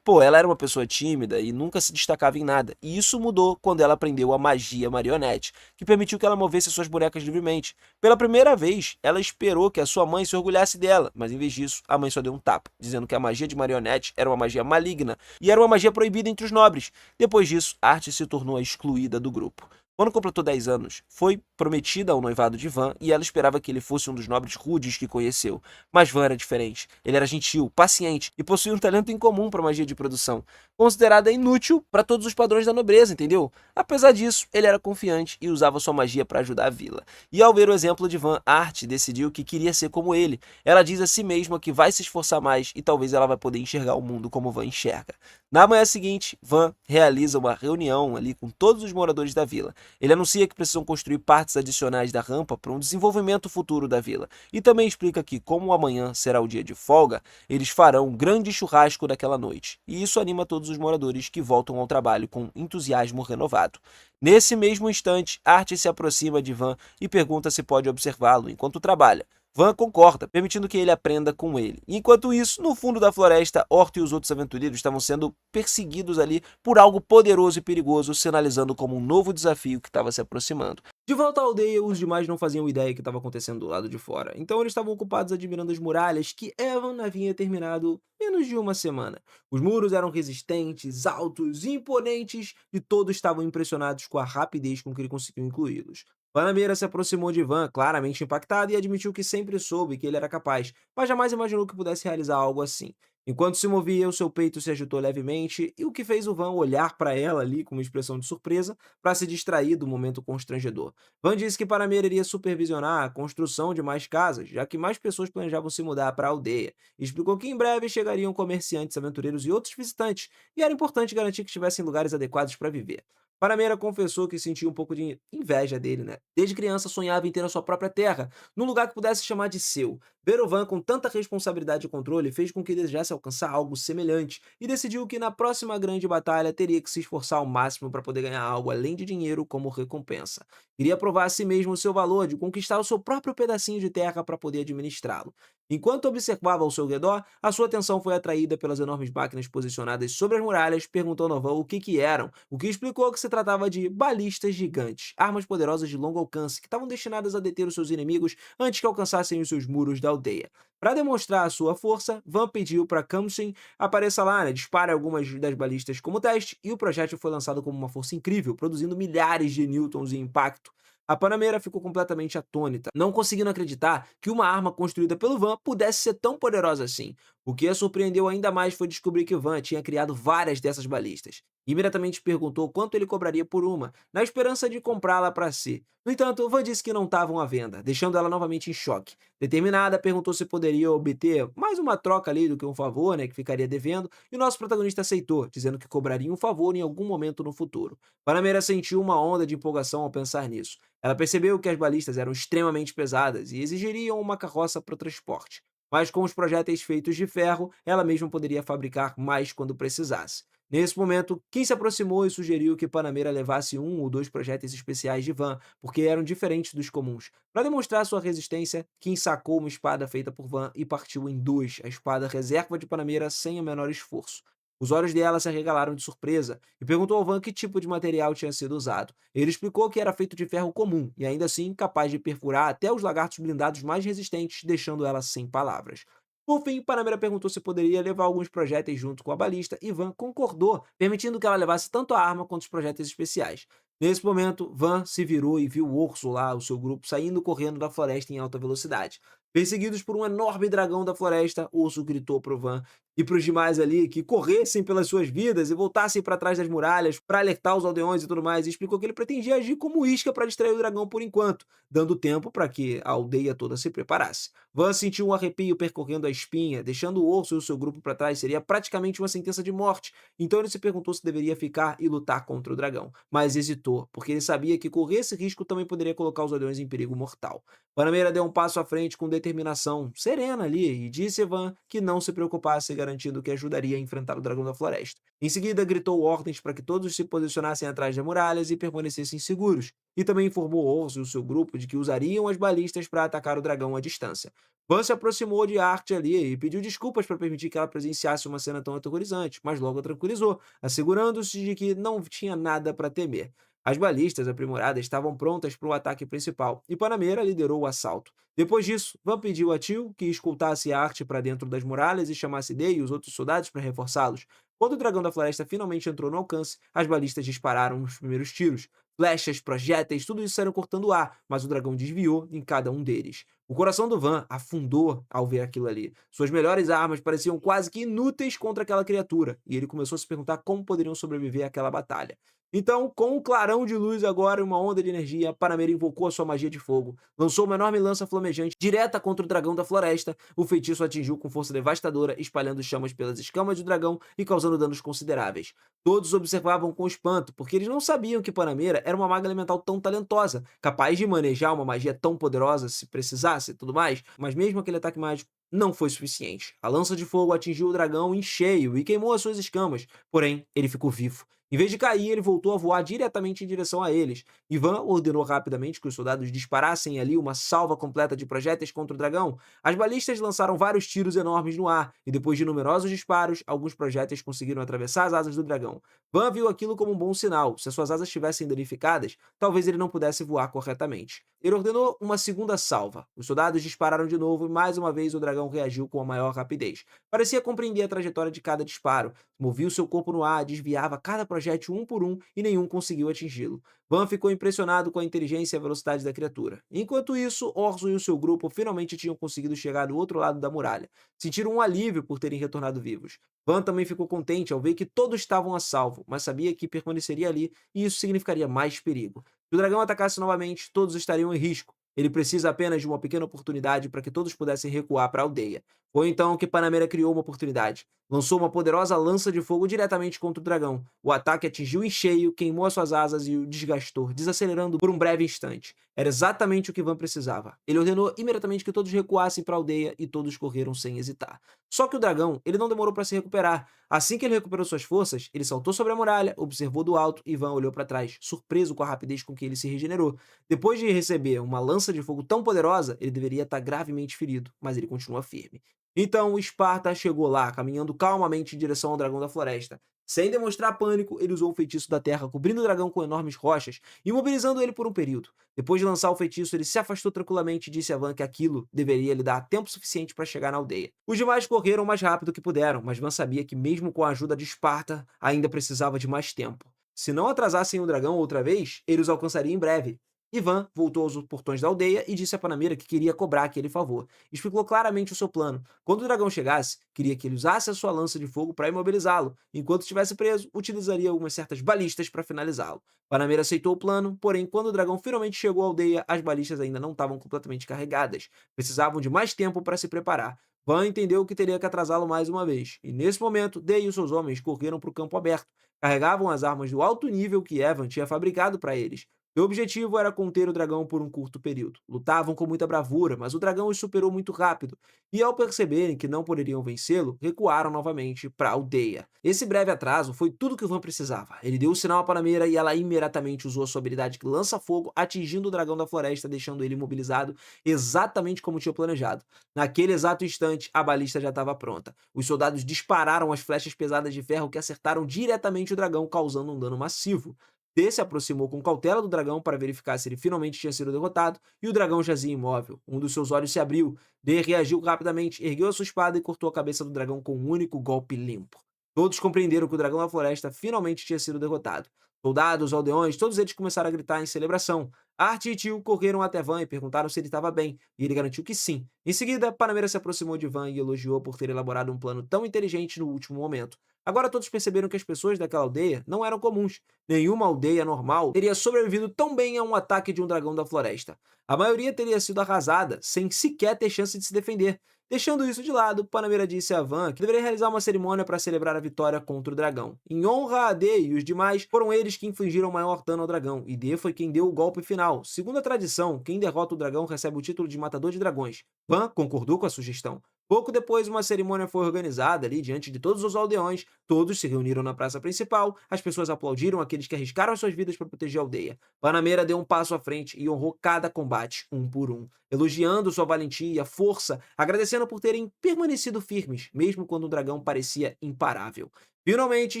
Ela era uma pessoa tímida e nunca se destacava em nada. E isso mudou quando ela aprendeu a magia marionete, que permitiu que ela movesse suas bonecas livremente. Pela primeira vez, ela esperou que a sua mãe se orgulhasse dela, mas em vez disso, a mãe só deu um tapa, dizendo que a magia de marionete era uma magia maligna e era uma magia proibida entre os nobres. Depois disso, Art se tornou a excluída do grupo. Quando completou 10 anos, foi prometida ao noivado de Van e ela esperava que ele fosse um dos nobres rudes que conheceu. Mas Van era diferente. Ele era gentil, paciente e possuía um talento incomum para magia de produção, considerada inútil para todos os padrões da nobreza, entendeu? Apesar disso, ele era confiante e usava sua magia para ajudar a vila. E ao ver o exemplo de Van, Art decidiu que queria ser como ele. Ela diz a si mesma que vai se esforçar mais e talvez ela vai poder enxergar o mundo como Van enxerga. Na manhã seguinte, Van realiza uma reunião ali com todos os moradores da vila. Ele anuncia que precisam construir partes adicionais da rampa para um desenvolvimento futuro da vila. E também explica que, como amanhã será o dia de folga, eles farão um grande churrasco daquela noite. E isso anima todos os moradores que voltam ao trabalho com entusiasmo renovado. Nesse mesmo instante, Art se aproxima de Van e pergunta se pode observá-lo enquanto trabalha. Van concorda, permitindo que ele aprenda com ele. Enquanto isso, no fundo da floresta, Orto e os outros aventureiros estavam sendo perseguidos ali por algo poderoso e perigoso, sinalizando como um novo desafio que estava se aproximando. De volta à aldeia, os demais não faziam ideia do que estava acontecendo do lado de fora. Então eles estavam ocupados admirando as muralhas que Evan havia terminado menos de uma semana. Os muros eram resistentes, altos e imponentes, e todos estavam impressionados com a rapidez com que ele conseguiu incluí-los. Panamera se aproximou de Van, claramente impactado, e admitiu que sempre soube que ele era capaz, mas jamais imaginou que pudesse realizar algo assim. Enquanto se movia, o seu peito se agitou levemente, e o que fez o Van olhar para ela ali com uma expressão de surpresa para se distrair do momento constrangedor. Van disse que Panamera iria supervisionar a construção de mais casas, já que mais pessoas planejavam se mudar para a aldeia, e explicou que em breve chegariam comerciantes, aventureiros e outros visitantes, e era importante garantir que tivessem lugares adequados para viver. Parameira confessou que sentia um pouco de inveja dele, né? Desde criança sonhava em ter a sua própria terra, num lugar que pudesse chamar de seu. Ver o Van com tanta responsabilidade e controle fez com que desejasse alcançar algo semelhante e decidiu que na próxima grande batalha teria que se esforçar ao máximo para poder ganhar algo além de dinheiro como recompensa. Queria provar a si mesmo o seu valor de conquistar o seu próprio pedacinho de terra para poder administrá-lo. Enquanto observava ao seu redor, a sua atenção foi atraída pelas enormes máquinas posicionadas sobre as muralhas, perguntando ao Van o que eram, o que explicou que se tratava de balistas gigantes, armas poderosas de longo alcance que estavam destinadas a deter os seus inimigos antes que alcançassem os seus muros da aldeia. Para demonstrar a sua força, Van pediu para Kamsin apareça lá, né, dispare algumas das balistas como teste, e o projétil foi lançado como uma força incrível, produzindo milhares de newtons em impacto. A Panameira ficou completamente atônita, não conseguindo acreditar que uma arma construída pelo Van pudesse ser tão poderosa assim. O que a surpreendeu ainda mais foi descobrir que o Van tinha criado várias dessas balistas. Imediatamente perguntou quanto ele cobraria por uma, na esperança de comprá-la para si. No entanto, Van disse que não estavam à venda, deixando ela novamente em choque. Determinada, perguntou se poderia obter mais uma troca ali do que um favor, né, que ficaria devendo, e o nosso protagonista aceitou, dizendo que cobraria um favor em algum momento no futuro. Panameira sentiu uma onda de empolgação ao pensar nisso. Ela percebeu que as balistas eram extremamente pesadas e exigiriam uma carroça para o transporte. Mas com os projéteis feitos de ferro, ela mesma poderia fabricar mais quando precisasse. Nesse momento, Kim se aproximou e sugeriu que Panameira levasse um ou dois projéteis especiais de Van, porque eram diferentes dos comuns. Para demonstrar sua resistência, Kim sacou uma espada feita por Van e partiu em dois a espada reserva de Panameira sem o menor esforço. Os olhos dela se arregalaram de surpresa e perguntou ao Van que tipo de material tinha sido usado. Ele explicou que era feito de ferro comum e ainda assim capaz de perfurar até os lagartos blindados mais resistentes, deixando ela sem palavras. Por fim, Panamera perguntou se poderia levar alguns projéteis junto com a balista e Van concordou, permitindo que ela levasse tanto a arma quanto os projéteis especiais. Nesse momento, Van se virou e viu o urso lá, o seu grupo, saindo correndo da floresta em alta velocidade. Perseguidos por um enorme dragão da floresta, o urso gritou para o Van e para os demais ali que corressem pelas suas vidas e voltassem para trás das muralhas para alertar os aldeões e tudo mais, e explicou que ele pretendia agir como isca para distrair o dragão por enquanto, dando tempo para que a aldeia toda se preparasse. Van sentiu um arrepio percorrendo a espinha, deixando o urso e o seu grupo para trás seria praticamente uma sentença de morte, então ele se perguntou se deveria ficar e lutar contra o dragão, mas hesitou, porque ele sabia que correr esse risco também poderia colocar os aldeões em perigo mortal. Panameira deu um passo à frente com determinação serena ali e disse a Van que não se preocupasse, garantindo que ajudaria a enfrentar o dragão da floresta. Em seguida, gritou ordens para que todos se posicionassem atrás das muralhas e permanecessem seguros, e também informou Orso e o seu grupo de que usariam as balistas para atacar o dragão à distância. Van se aproximou de Arte ali e pediu desculpas por permitir que ela presenciasse uma cena tão aterrorizante, mas logo a tranquilizou, assegurando-se de que não tinha nada para temer. As balistas aprimoradas estavam prontas para o ataque principal, e Panameira liderou o assalto. Depois disso, Van pediu a Tio que escoltasse a Arte para dentro das muralhas e chamasse Day e os outros soldados para reforçá-los. Quando o dragão da floresta finalmente entrou no alcance, as balistas dispararam os primeiros tiros. Flechas, projéteis, tudo isso saíram cortando o ar, mas o dragão desviou em cada um deles. O coração do Van afundou ao ver aquilo ali. Suas melhores armas pareciam quase que inúteis contra aquela criatura, e ele começou a se perguntar como poderiam sobreviver àquela batalha. Então, com um clarão de luz agora e uma onda de energia, Panameira invocou a sua magia de fogo, lançou uma enorme lança flamejante direta contra o dragão da floresta. O feitiço atingiu com força devastadora, espalhando chamas pelas escamas do dragão e causando danos consideráveis. Todos observavam com espanto, porque eles não sabiam que Panameira era uma maga elemental tão talentosa, capaz de manejar uma magia tão poderosa se precisasse e tudo mais, mas mesmo aquele ataque mágico não foi suficiente. A lança de fogo atingiu o dragão em cheio e queimou as suas escamas, porém, ele ficou vivo. Em vez de cair, ele voltou a voar diretamente em direção a eles. Ivan ordenou rapidamente que os soldados disparassem ali uma salva completa de projéteis contra o dragão. As balistas lançaram vários tiros enormes no ar, e depois de numerosos disparos, alguns projéteis conseguiram atravessar as asas do dragão. Van viu aquilo como um bom sinal. Se as suas asas estivessem danificadas, talvez ele não pudesse voar corretamente. Ele ordenou uma segunda salva. Os soldados dispararam de novo e mais uma vez o dragão reagiu com a maior rapidez. Parecia compreender a trajetória de cada disparo. Movia o seu corpo no ar, desviava cada projétil um por um e nenhum conseguiu atingi-lo. Van ficou impressionado com a inteligência e a velocidade da criatura. Enquanto isso, Orso e o seu grupo finalmente tinham conseguido chegar do outro lado da muralha. Sentiram um alívio por terem retornado vivos. Van também ficou contente ao ver que todos estavam a salvo, mas sabia que permaneceria ali e isso significaria mais perigo. Se o dragão atacasse novamente, todos estariam em risco. Ele precisa apenas de uma pequena oportunidade para que todos pudessem recuar para a aldeia. Foi então que Panamera criou uma oportunidade. Lançou uma poderosa lança de fogo diretamente contra o dragão. O ataque atingiu em cheio, queimou as suas asas e o desgastou, desacelerando por um breve instante. Era exatamente o que Van precisava. Ele ordenou imediatamente que todos recuassem para a aldeia e todos correram sem hesitar. Só que o dragão, ele não demorou para se recuperar. Assim que ele recuperou suas forças, ele saltou sobre a muralha, observou do alto e Van olhou para trás, surpreso com a rapidez com que ele se regenerou. Depois de receber uma lança de fogo tão poderosa, ele deveria estar gravemente ferido, mas ele continua firme. Então o Esparta chegou lá, caminhando calmamente em direção ao dragão da floresta. Sem demonstrar pânico, ele usou o feitiço da terra, cobrindo o dragão com enormes rochas, imobilizando ele por um período. Depois de lançar o feitiço, ele se afastou tranquilamente e disse a Van que aquilo deveria lhe dar tempo suficiente para chegar na aldeia. Os demais correram o mais rápido que puderam, mas Van sabia que mesmo com a ajuda de Esparta, ainda precisava de mais tempo. Se não atrasassem o dragão outra vez, ele os alcançaria em breve. Ivan voltou aos portões da aldeia e disse a Panamera que queria cobrar aquele favor. Explicou claramente o seu plano. Quando o dragão chegasse, queria que ele usasse a sua lança de fogo para imobilizá-lo. Enquanto estivesse preso, utilizaria algumas certas balistas para finalizá-lo. Panamera aceitou o plano, porém, quando o dragão finalmente chegou à aldeia, as balistas ainda não estavam completamente carregadas. Precisavam de mais tempo para se preparar. Van entendeu que teria que atrasá-lo mais uma vez, e nesse momento, Day e seus homens correram para o campo aberto. Carregavam as armas do alto nível que Evan tinha fabricado para eles. Seu objetivo era conter o dragão por um curto período. Lutavam com muita bravura, mas o dragão os superou muito rápido, e ao perceberem que não poderiam vencê-lo, recuaram novamente para a aldeia. Esse breve atraso foi tudo que o Van precisava. Ele deu o sinal à Panamera e ela imediatamente usou a sua habilidade que lança fogo, atingindo o dragão da floresta, deixando ele imobilizado exatamente como tinha planejado. Naquele exato instante, a balista já estava pronta. Os soldados dispararam as flechas pesadas de ferro que acertaram diretamente o dragão, causando um dano massivo. T se aproximou com cautela do dragão para verificar se ele finalmente tinha sido derrotado, e o dragão jazia imóvel. Um dos seus olhos se abriu. D reagiu rapidamente, ergueu a sua espada e cortou a cabeça do dragão com um único golpe limpo. Todos compreenderam que o dragão da floresta finalmente tinha sido derrotado. Soldados, aldeões, todos eles começaram a gritar em celebração. Art e Tio correram até Van e perguntaram se ele estava bem, e ele garantiu que sim. Em seguida, Panamera se aproximou de Van e elogiou por ter elaborado um plano tão inteligente no último momento. Agora todos perceberam que as pessoas daquela aldeia não eram comuns. Nenhuma aldeia normal teria sobrevivido tão bem a um ataque de um dragão da floresta. A maioria teria sido arrasada, sem sequer ter chance de se defender. Deixando isso de lado, Panamera disse a Van que deveria realizar uma cerimônia para celebrar a vitória contra o dragão. Em honra a D e os demais, foram eles que infligiram o maior dano ao dragão, e D foi quem deu o golpe final. Segundo a tradição, quem derrota o dragão recebe o título de Matador de Dragões. Van concordou com a sugestão. Pouco depois, uma cerimônia foi organizada ali diante de todos os aldeões. Todos se reuniram na praça principal. As pessoas aplaudiram aqueles que arriscaram suas vidas para proteger a aldeia. Panamera deu um passo à frente e honrou cada combate, um por um, elogiando sua valentia, força, agradecendo por terem permanecido firmes, mesmo quando o dragão parecia imparável. Finalmente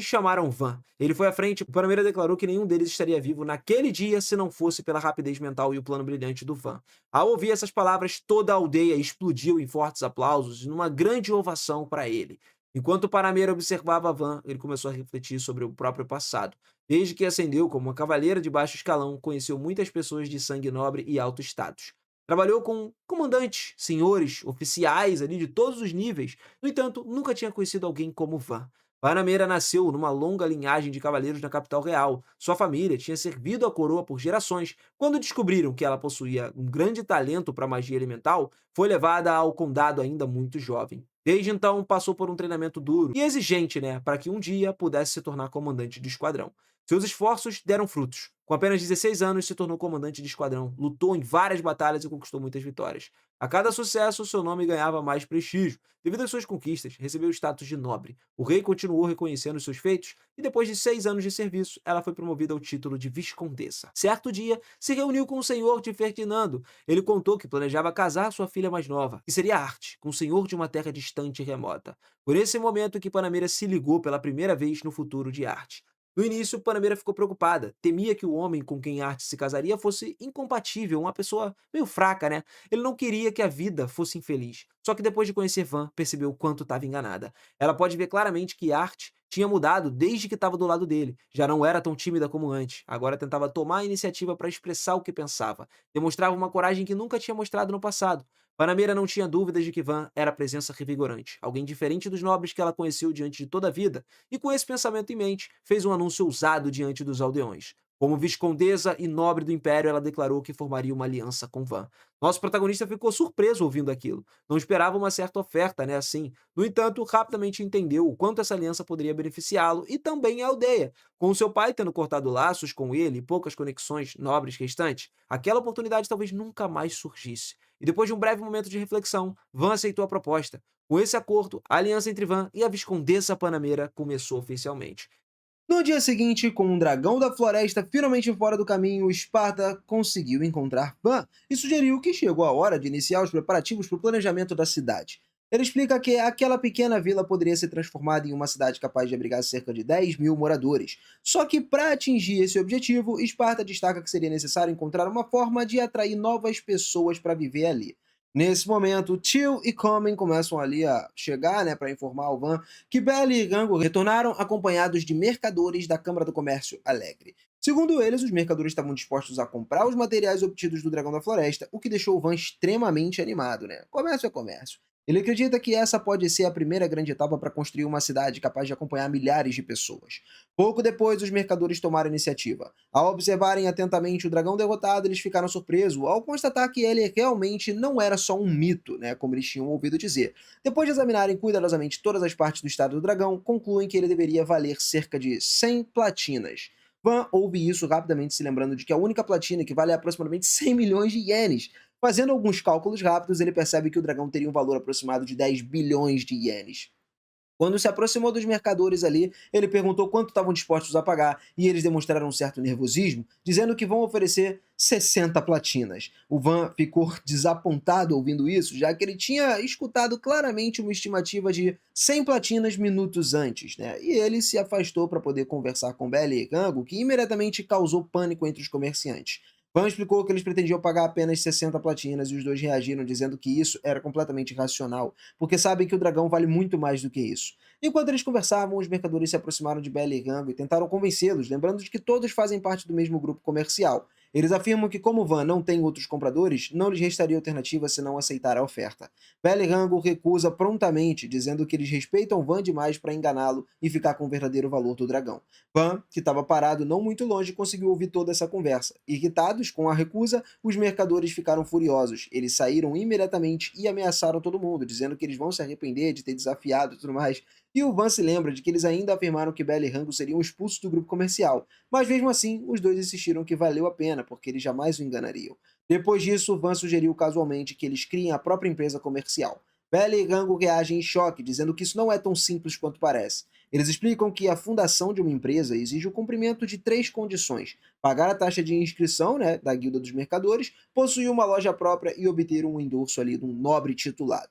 chamaram Van. Ele foi à frente, o Panamera declarou que nenhum deles estaria vivo naquele dia se não fosse pela rapidez mental e o plano brilhante do Van. Ao ouvir essas palavras, toda a aldeia explodiu em fortes aplausos e numa grande ovação para ele. Enquanto Panamera observava Van, ele começou a refletir sobre o próprio passado. Desde que ascendeu como uma cavaleira de baixo escalão, conheceu muitas pessoas de sangue nobre e alto status. Trabalhou com comandantes, senhores, oficiais ali de todos os níveis. No entanto, nunca tinha conhecido alguém como Van. Panamera nasceu numa longa linhagem de cavaleiros na capital real. Sua família tinha servido a coroa por gerações. Quando descobriram que ela possuía um grande talento para magia elemental, foi levada ao condado ainda muito jovem. Desde então, passou por um treinamento duro e exigente, para que um dia pudesse se tornar comandante de esquadrão. Seus esforços deram frutos. Com apenas 16 anos, se tornou comandante de esquadrão, lutou em várias batalhas e conquistou muitas vitórias. A cada sucesso, seu nome ganhava mais prestígio. Devido às suas conquistas, recebeu o status de nobre. O rei continuou reconhecendo seus feitos e, depois de 6 anos de serviço, ela foi promovida ao título de viscondessa. Certo dia, se reuniu com o senhor de Ferdinando. Ele contou que planejava casar sua filha mais nova, que seria Arte, com o senhor de uma terra distante e remota. Por esse momento que Panamera se ligou pela primeira vez no futuro de Arte. No início, Panamera ficou preocupada. Temia que o homem com quem Arte se casaria fosse incompatível, uma pessoa meio fraca, Ele não queria que a vida fosse infeliz. Só que depois de conhecer Van, percebeu o quanto estava enganada. Ela pode ver claramente que Arte tinha mudado desde que estava do lado dele. Já não era tão tímida como antes. Agora tentava tomar a iniciativa para expressar o que pensava. Demonstrava uma coragem que nunca tinha mostrado no passado. Panamera não tinha dúvidas de que Van era a presença revigorante, alguém diferente dos nobres que ela conheceu diante de toda a vida, e com esse pensamento em mente, fez um anúncio ousado diante dos aldeões. Como viscondesa e nobre do Império, ela declarou que formaria uma aliança com Van. Nosso protagonista ficou surpreso ouvindo aquilo. Não esperava uma certa oferta, né, assim. No entanto, rapidamente entendeu o quanto essa aliança poderia beneficiá-lo e também a aldeia. Com seu pai tendo cortado laços com ele e poucas conexões nobres restantes, aquela oportunidade talvez nunca mais surgisse. E depois de um breve momento de reflexão, Van aceitou a proposta. Com esse acordo, a aliança entre Van e a Viscondessa Panameira começou oficialmente. No dia seguinte, com um dragão da floresta finalmente fora do caminho, Esparta conseguiu encontrar Pan e sugeriu que chegou a hora de iniciar os preparativos para o planejamento da cidade. Ele explica que aquela pequena vila poderia ser transformada em uma cidade capaz de abrigar cerca de 10 mil moradores. Só que, para atingir esse objetivo, Esparta destaca que seria necessário encontrar uma forma de atrair novas pessoas para viver ali. Nesse momento, Till e Comen começam ali a chegar, né, para informar ao Van que Belle e Gango retornaram acompanhados de mercadores da Câmara do Comércio Alegre. Segundo eles, os mercadores estavam dispostos a comprar os materiais obtidos do Dragão da Floresta, o que deixou o Van extremamente animado, né? Comércio é comércio. Ele acredita que essa pode ser a primeira grande etapa para construir uma cidade capaz de acompanhar milhares de pessoas. Pouco depois, os mercadores tomaram a iniciativa. Ao observarem atentamente o dragão derrotado, eles ficaram surpresos ao constatar que ele realmente não era só um mito, né, como eles tinham ouvido dizer. Depois de examinarem cuidadosamente todas as partes do estado do dragão, concluem que ele deveria valer cerca de 100 platinas. Van ouve isso rapidamente, se lembrando de que a única platina equivale a aproximadamente 100 milhões de ienes. Fazendo alguns cálculos rápidos, ele percebe que o dragão teria um valor aproximado de 10 bilhões de ienes. Quando se aproximou dos mercadores ali, ele perguntou quanto estavam dispostos a pagar e eles demonstraram um certo nervosismo, dizendo que vão oferecer 60 platinas. O Van ficou desapontado ouvindo isso, já que ele tinha escutado claramente uma estimativa de 100 platinas minutos antes, né? E ele se afastou para poder conversar com Belle e Gango, que imediatamente causou pânico entre os comerciantes. Van explicou que eles pretendiam pagar apenas 60 platinas e os dois reagiram dizendo que isso era completamente irracional, porque sabem que o dragão vale muito mais do que isso. Enquanto eles conversavam, os mercadores se aproximaram de Belle e Gango e tentaram convencê-los, lembrando de que todos fazem parte do mesmo grupo comercial. Eles afirmam que, como Van não tem outros compradores, não lhes restaria alternativa senão aceitar a oferta. Belle e Gango recusa prontamente, dizendo que eles respeitam Van demais para enganá-lo e ficar com o verdadeiro valor do dragão. Van, que estava parado não muito longe, conseguiu ouvir toda essa conversa. Irritados com a recusa, os mercadores ficaram furiosos. Eles saíram imediatamente e ameaçaram todo mundo, dizendo que eles vão se arrepender de ter desafiado e tudo mais. E o Van se lembra de que eles ainda afirmaram que Belle e Rango seriam expulsos do grupo comercial, mas mesmo assim, os dois insistiram que valeu a pena, porque eles jamais o enganariam. Depois disso, Van sugeriu casualmente que eles criem a própria empresa comercial. Belle e Gango reagem em choque, dizendo que isso não é tão simples quanto parece. Eles explicam que a fundação de uma empresa exige o cumprimento de 3 condições: pagar a taxa de inscrição, né, da Guilda dos Mercadores, possuir uma loja própria e obter um endorso ali de um nobre titulado.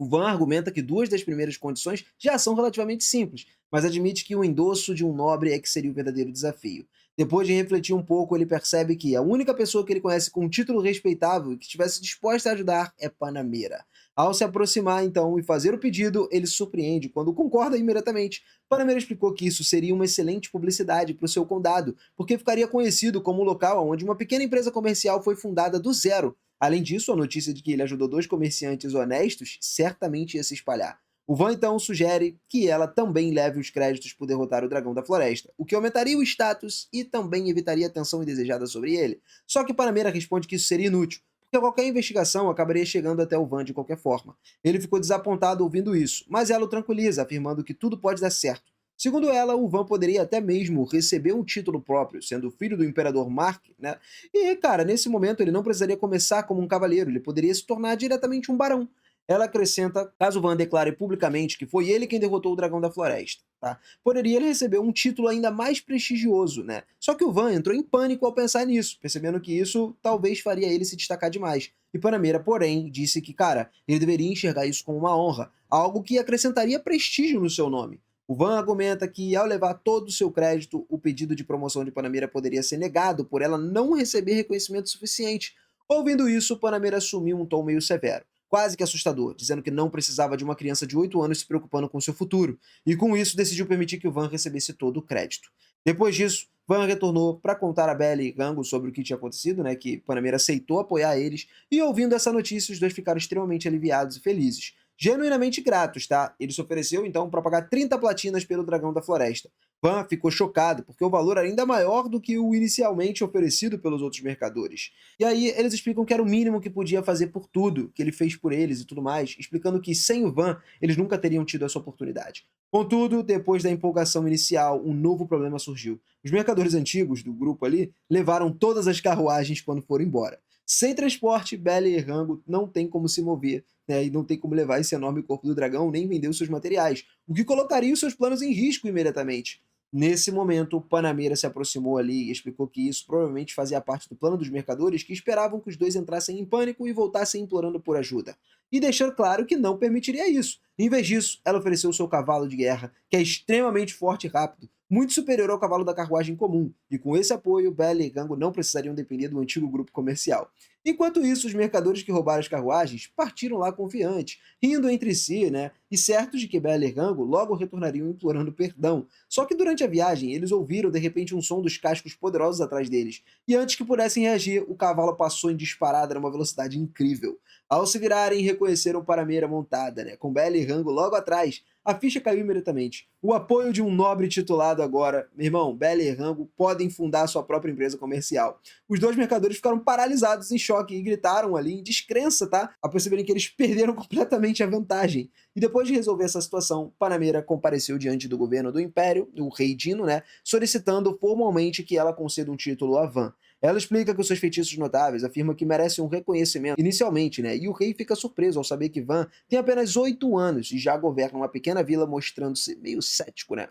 O Van argumenta que 2 das primeiras condições já são relativamente simples, mas admite que o endosso de um nobre é que seria o verdadeiro desafio. Depois de refletir um pouco, ele percebe que a única pessoa que ele conhece com um título respeitável e que estivesse disposta a ajudar é Panameira. Ao se aproximar, então, e fazer o pedido, ele se surpreende quando concorda imediatamente. Panameira explicou que isso seria uma excelente publicidade para o seu condado, porque ficaria conhecido como o local onde uma pequena empresa comercial foi fundada do zero. Além disso, a notícia de que ele ajudou 2 comerciantes honestos certamente ia se espalhar. O Van então sugere que ela também leve os créditos por derrotar o Dragão da Floresta, o que aumentaria o status e também evitaria a atenção indesejada sobre ele. Só que Panameira responde que isso seria inútil, porque qualquer investigação acabaria chegando até o Van de qualquer forma. Ele ficou desapontado ouvindo isso, mas ela o tranquiliza, afirmando que tudo pode dar certo. Segundo ela, o Van poderia até mesmo receber um título próprio, sendo filho do Imperador Mark, né? E, cara, nesse momento ele não precisaria começar como um cavaleiro, ele poderia se tornar diretamente um barão. Ela acrescenta, caso Van declare publicamente que foi ele quem derrotou o Dragão da Floresta, tá? Poderia ele receber um título ainda mais prestigioso, né? Só que o Van entrou em pânico ao pensar nisso, percebendo que isso talvez faria ele se destacar demais. E Panameira, porém, disse que, cara, ele deveria enxergar isso como uma honra, algo que acrescentaria prestígio no seu nome. O Van argumenta que, ao levar todo o seu crédito, o pedido de promoção de Panameira poderia ser negado por ela não receber reconhecimento suficiente. Ouvindo isso, Panameira assumiu um tom meio severo, quase que assustador, dizendo que não precisava de uma criança de 8 anos se preocupando com seu futuro, e com isso decidiu permitir que o Van recebesse todo o crédito. Depois disso, Van retornou para contar a Belle e Gango sobre o que tinha acontecido, né, que Panameira aceitou apoiar eles, e ouvindo essa notícia, os dois ficaram extremamente aliviados e felizes. Genuinamente gratos, tá? Ele se ofereceu, então, para pagar 30 platinas pelo Dragão da Floresta. Van ficou chocado, porque o valor era ainda maior do que o inicialmente oferecido pelos outros mercadores. E aí eles explicam que era o mínimo que podia fazer por tudo, que ele fez por eles e tudo mais, explicando que sem o Van eles nunca teriam tido essa oportunidade. Contudo, depois da empolgação inicial, um novo problema surgiu. Os mercadores antigos do grupo ali levaram todas as carruagens quando foram embora. Sem transporte, Bella e Rango não tem como se mover, né, e não tem como levar esse enorme corpo do dragão nem vender os seus materiais, o que colocaria os seus planos em risco imediatamente. Nesse momento, Panameira se aproximou ali e explicou que isso provavelmente fazia parte do plano dos mercadores, que esperavam que os dois entrassem em pânico e voltassem implorando por ajuda. E deixando claro que não permitiria isso. Em vez disso, ela ofereceu o seu cavalo de guerra, que é extremamente forte e rápido, muito superior ao cavalo da carruagem comum, e com esse apoio, Bella e Gango não precisariam depender do antigo grupo comercial. Enquanto isso, os mercadores que roubaram as carruagens partiram lá confiantes, rindo entre si, né, e certos de que Bella e Gango logo retornariam implorando perdão. Só que durante a viagem, eles ouviram de repente um som dos cascos poderosos atrás deles, e antes que pudessem reagir, o cavalo passou em disparada numa velocidade incrível. Ao se virarem, reconheceram Parameira montada, né, com Bella e Rango logo atrás. A ficha caiu imediatamente. O apoio de um nobre titulado agora, meu irmão, Bella e Rango podem fundar sua própria empresa comercial. Os dois mercadores ficaram paralisados em choque e gritaram ali em descrença, tá? A perceberem que eles perderam completamente a vantagem. E depois de resolver essa situação, Panameira compareceu diante do governo do Império, o rei Dino, né? Solicitando formalmente que ela conceda um título a Van. Ela explica que os seus feitiços notáveis afirma que merecem um reconhecimento inicialmente, né? E o rei fica surpreso ao saber que Van tem apenas 8 anos e já governa uma pequena vila, mostrando-se meio cético, né?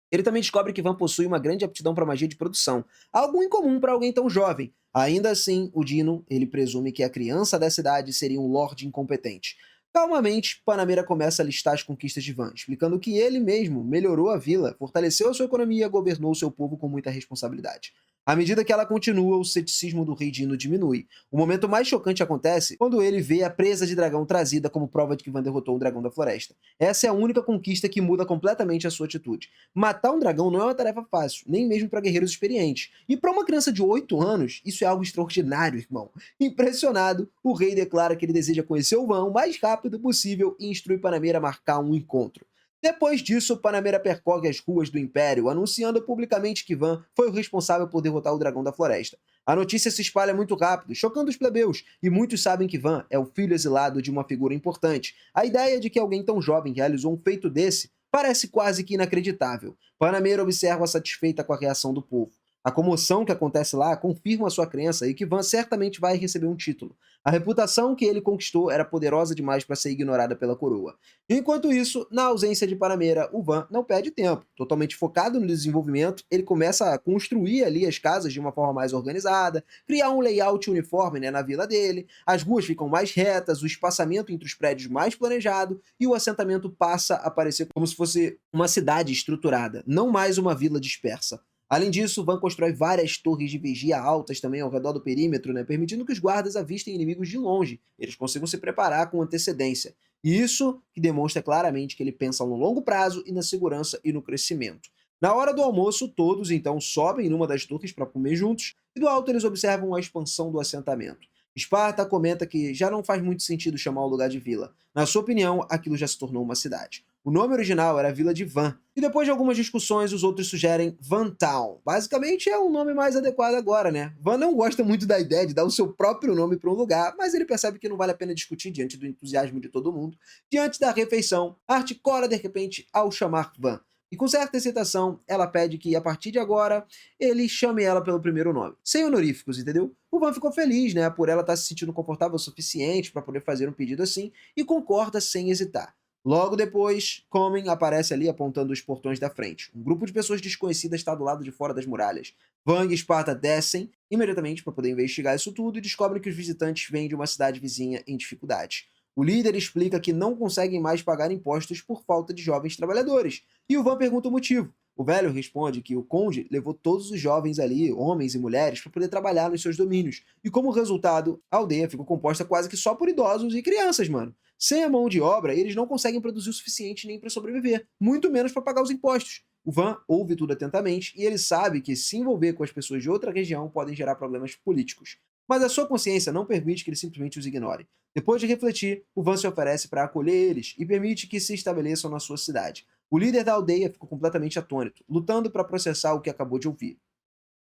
Ele também descobre que Van possui uma grande aptidão para magia de produção, algo incomum para alguém tão jovem. Ainda assim, o Dino, ele presume que a criança dessa idade seria um lorde incompetente. Calmamente, Panameira começa a listar as conquistas de Van, explicando que ele mesmo melhorou a vila, fortaleceu a sua economia e governou seu povo com muita responsabilidade. À medida que ela continua, o ceticismo do rei Dino diminui. O momento mais chocante acontece quando ele vê a presa de dragão trazida como prova de que Van derrotou o dragão da floresta. Essa é a única conquista que muda completamente a sua atitude. Matar um dragão não é uma tarefa fácil, nem mesmo para guerreiros experientes. E para uma criança de 8 anos, isso é algo extraordinário, irmão. Impressionado, o rei declara que ele deseja conhecer o Van o mais rápido possível e instrui Panameira a marcar um encontro. Depois disso, Panameira percorre as ruas do Império, anunciando publicamente que Van foi o responsável por derrotar o dragão da floresta. A notícia se espalha muito rápido, chocando os plebeus, e muitos sabem que Van é o filho exilado de uma figura importante. A ideia de que alguém tão jovem realizou um feito desse parece quase que inacreditável. Panameira observa satisfeita com a reação do povo. A comoção que acontece lá confirma a sua crença e que Van certamente vai receber um título. A reputação que ele conquistou era poderosa demais para ser ignorada pela coroa. Enquanto isso, na ausência de Panameira, o Van não perde tempo. Totalmente focado no desenvolvimento, ele começa a construir ali as casas de uma forma mais organizada, criar um layout uniforme, né, na vila dele, as ruas ficam mais retas, o espaçamento entre os prédios mais planejado e o assentamento passa a parecer como se fosse uma cidade estruturada, não mais uma vila dispersa. Além disso, Van constrói várias torres de vigia altas também ao redor do perímetro, né, permitindo que os guardas avistem inimigos de longe, eles consigam se preparar com antecedência. Isso que demonstra claramente que ele pensa no longo prazo e na segurança e no crescimento. Na hora do almoço, todos então sobem numa das torres para comer juntos, e do alto eles observam a expansão do assentamento. Esparta comenta que já não faz muito sentido chamar o lugar de vila. Na sua opinião, aquilo já se tornou uma cidade. O nome original era Vila de Van, e depois de algumas discussões, os outros sugerem Van Town. Basicamente é o nome mais adequado agora, né? Van não gosta muito da ideia de dar o seu próprio nome para um lugar, mas ele percebe que não vale a pena discutir diante do entusiasmo de todo mundo. Diante da refeição, Art cora de repente ao chamar Van. E com certa excitação, ela pede que, a partir de agora, ele chame ela pelo primeiro nome. Sem honoríficos, entendeu? O Van ficou feliz, né? Por ela estar se sentindo confortável o suficiente para poder fazer um pedido assim, e concorda sem hesitar. Logo depois, Comen aparece ali apontando os portões da frente. Um grupo de pessoas desconhecidas está do lado de fora das muralhas. Vang e Sparta descem imediatamente para poder investigar isso tudo e descobrem que os visitantes vêm de uma cidade vizinha em dificuldade. O líder explica que não conseguem mais pagar impostos por falta de jovens trabalhadores. E o Van pergunta o motivo. O velho responde que o conde levou todos os jovens ali, homens e mulheres, para poder trabalhar nos seus domínios. E como resultado, a aldeia ficou composta quase que só por idosos e crianças, mano. Sem a mão de obra, eles não conseguem produzir o suficiente nem para sobreviver, muito menos para pagar os impostos. O Van ouve tudo atentamente e ele sabe que se envolver com as pessoas de outra região podem gerar problemas políticos. Mas a sua consciência não permite que ele simplesmente os ignore. Depois de refletir, o Van se oferece para acolher eles e permite que se estabeleçam na sua cidade. O líder da aldeia ficou completamente atônito, lutando para processar o que acabou de ouvir.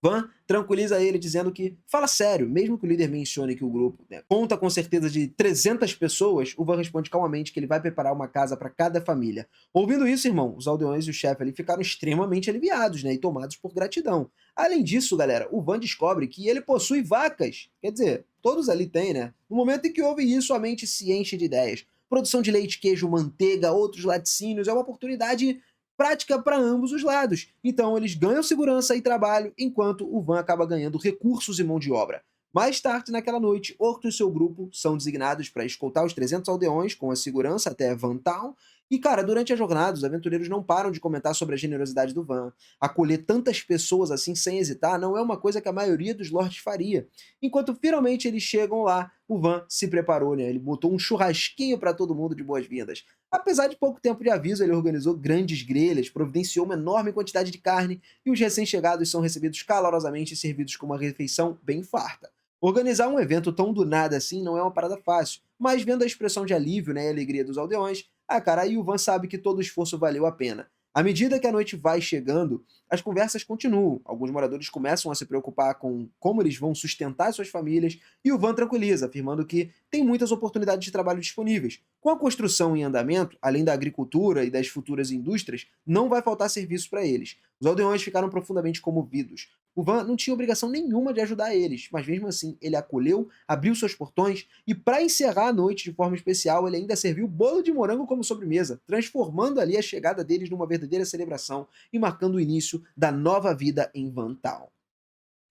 Van tranquiliza ele dizendo que fala sério, mesmo que o líder mencione que o grupo, né, conta com certeza de 300 pessoas, o Van responde calmamente que ele vai preparar uma casa para cada família. Ouvindo isso, irmão, os aldeões e o chefe ali ficaram extremamente aliviados, né, e tomados por gratidão. Além disso, galera, o Van descobre que ele possui vacas. Quer dizer, todos ali têm, né? No momento em que ouve isso, a mente se enche de ideias. Produção de leite, queijo, manteiga, outros laticínios é uma oportunidade prática para ambos os lados. Então eles ganham segurança e trabalho, enquanto o Van acaba ganhando recursos e mão de obra. Mais tarde naquela noite, Orto e seu grupo são designados para escoltar os 300 aldeões com a segurança até Van Town. E, cara, durante a jornada, os aventureiros não param de comentar sobre a generosidade do Van. Acolher tantas pessoas assim sem hesitar não é uma coisa que a maioria dos lords faria. Enquanto finalmente eles chegam lá, o Van se preparou, né? Ele botou um churrasquinho para todo mundo de boas-vindas. Apesar de pouco tempo de aviso, ele organizou grandes grelhas, providenciou uma enorme quantidade de carne e os recém-chegados são recebidos calorosamente e servidos com uma refeição bem farta. Organizar um evento tão do nada assim não é uma parada fácil, mas vendo a expressão de alívio, né, e alegria dos aldeões, cara, aí o Van sabe que todo o esforço valeu a pena. À medida que a noite vai chegando, as conversas continuam. Alguns moradores começam a se preocupar com como eles vão sustentar suas famílias e o Van tranquiliza, afirmando que tem muitas oportunidades de trabalho disponíveis. Com a construção em andamento, além da agricultura e das futuras indústrias, não vai faltar serviço para eles. Os aldeões ficaram profundamente comovidos. O Van não tinha obrigação nenhuma de ajudar eles, mas mesmo assim ele acolheu, abriu seus portões e, para encerrar a noite de forma especial, ele ainda serviu bolo de morango como sobremesa, transformando ali a chegada deles numa verdadeira celebração e marcando o início da nova vida em Van Town.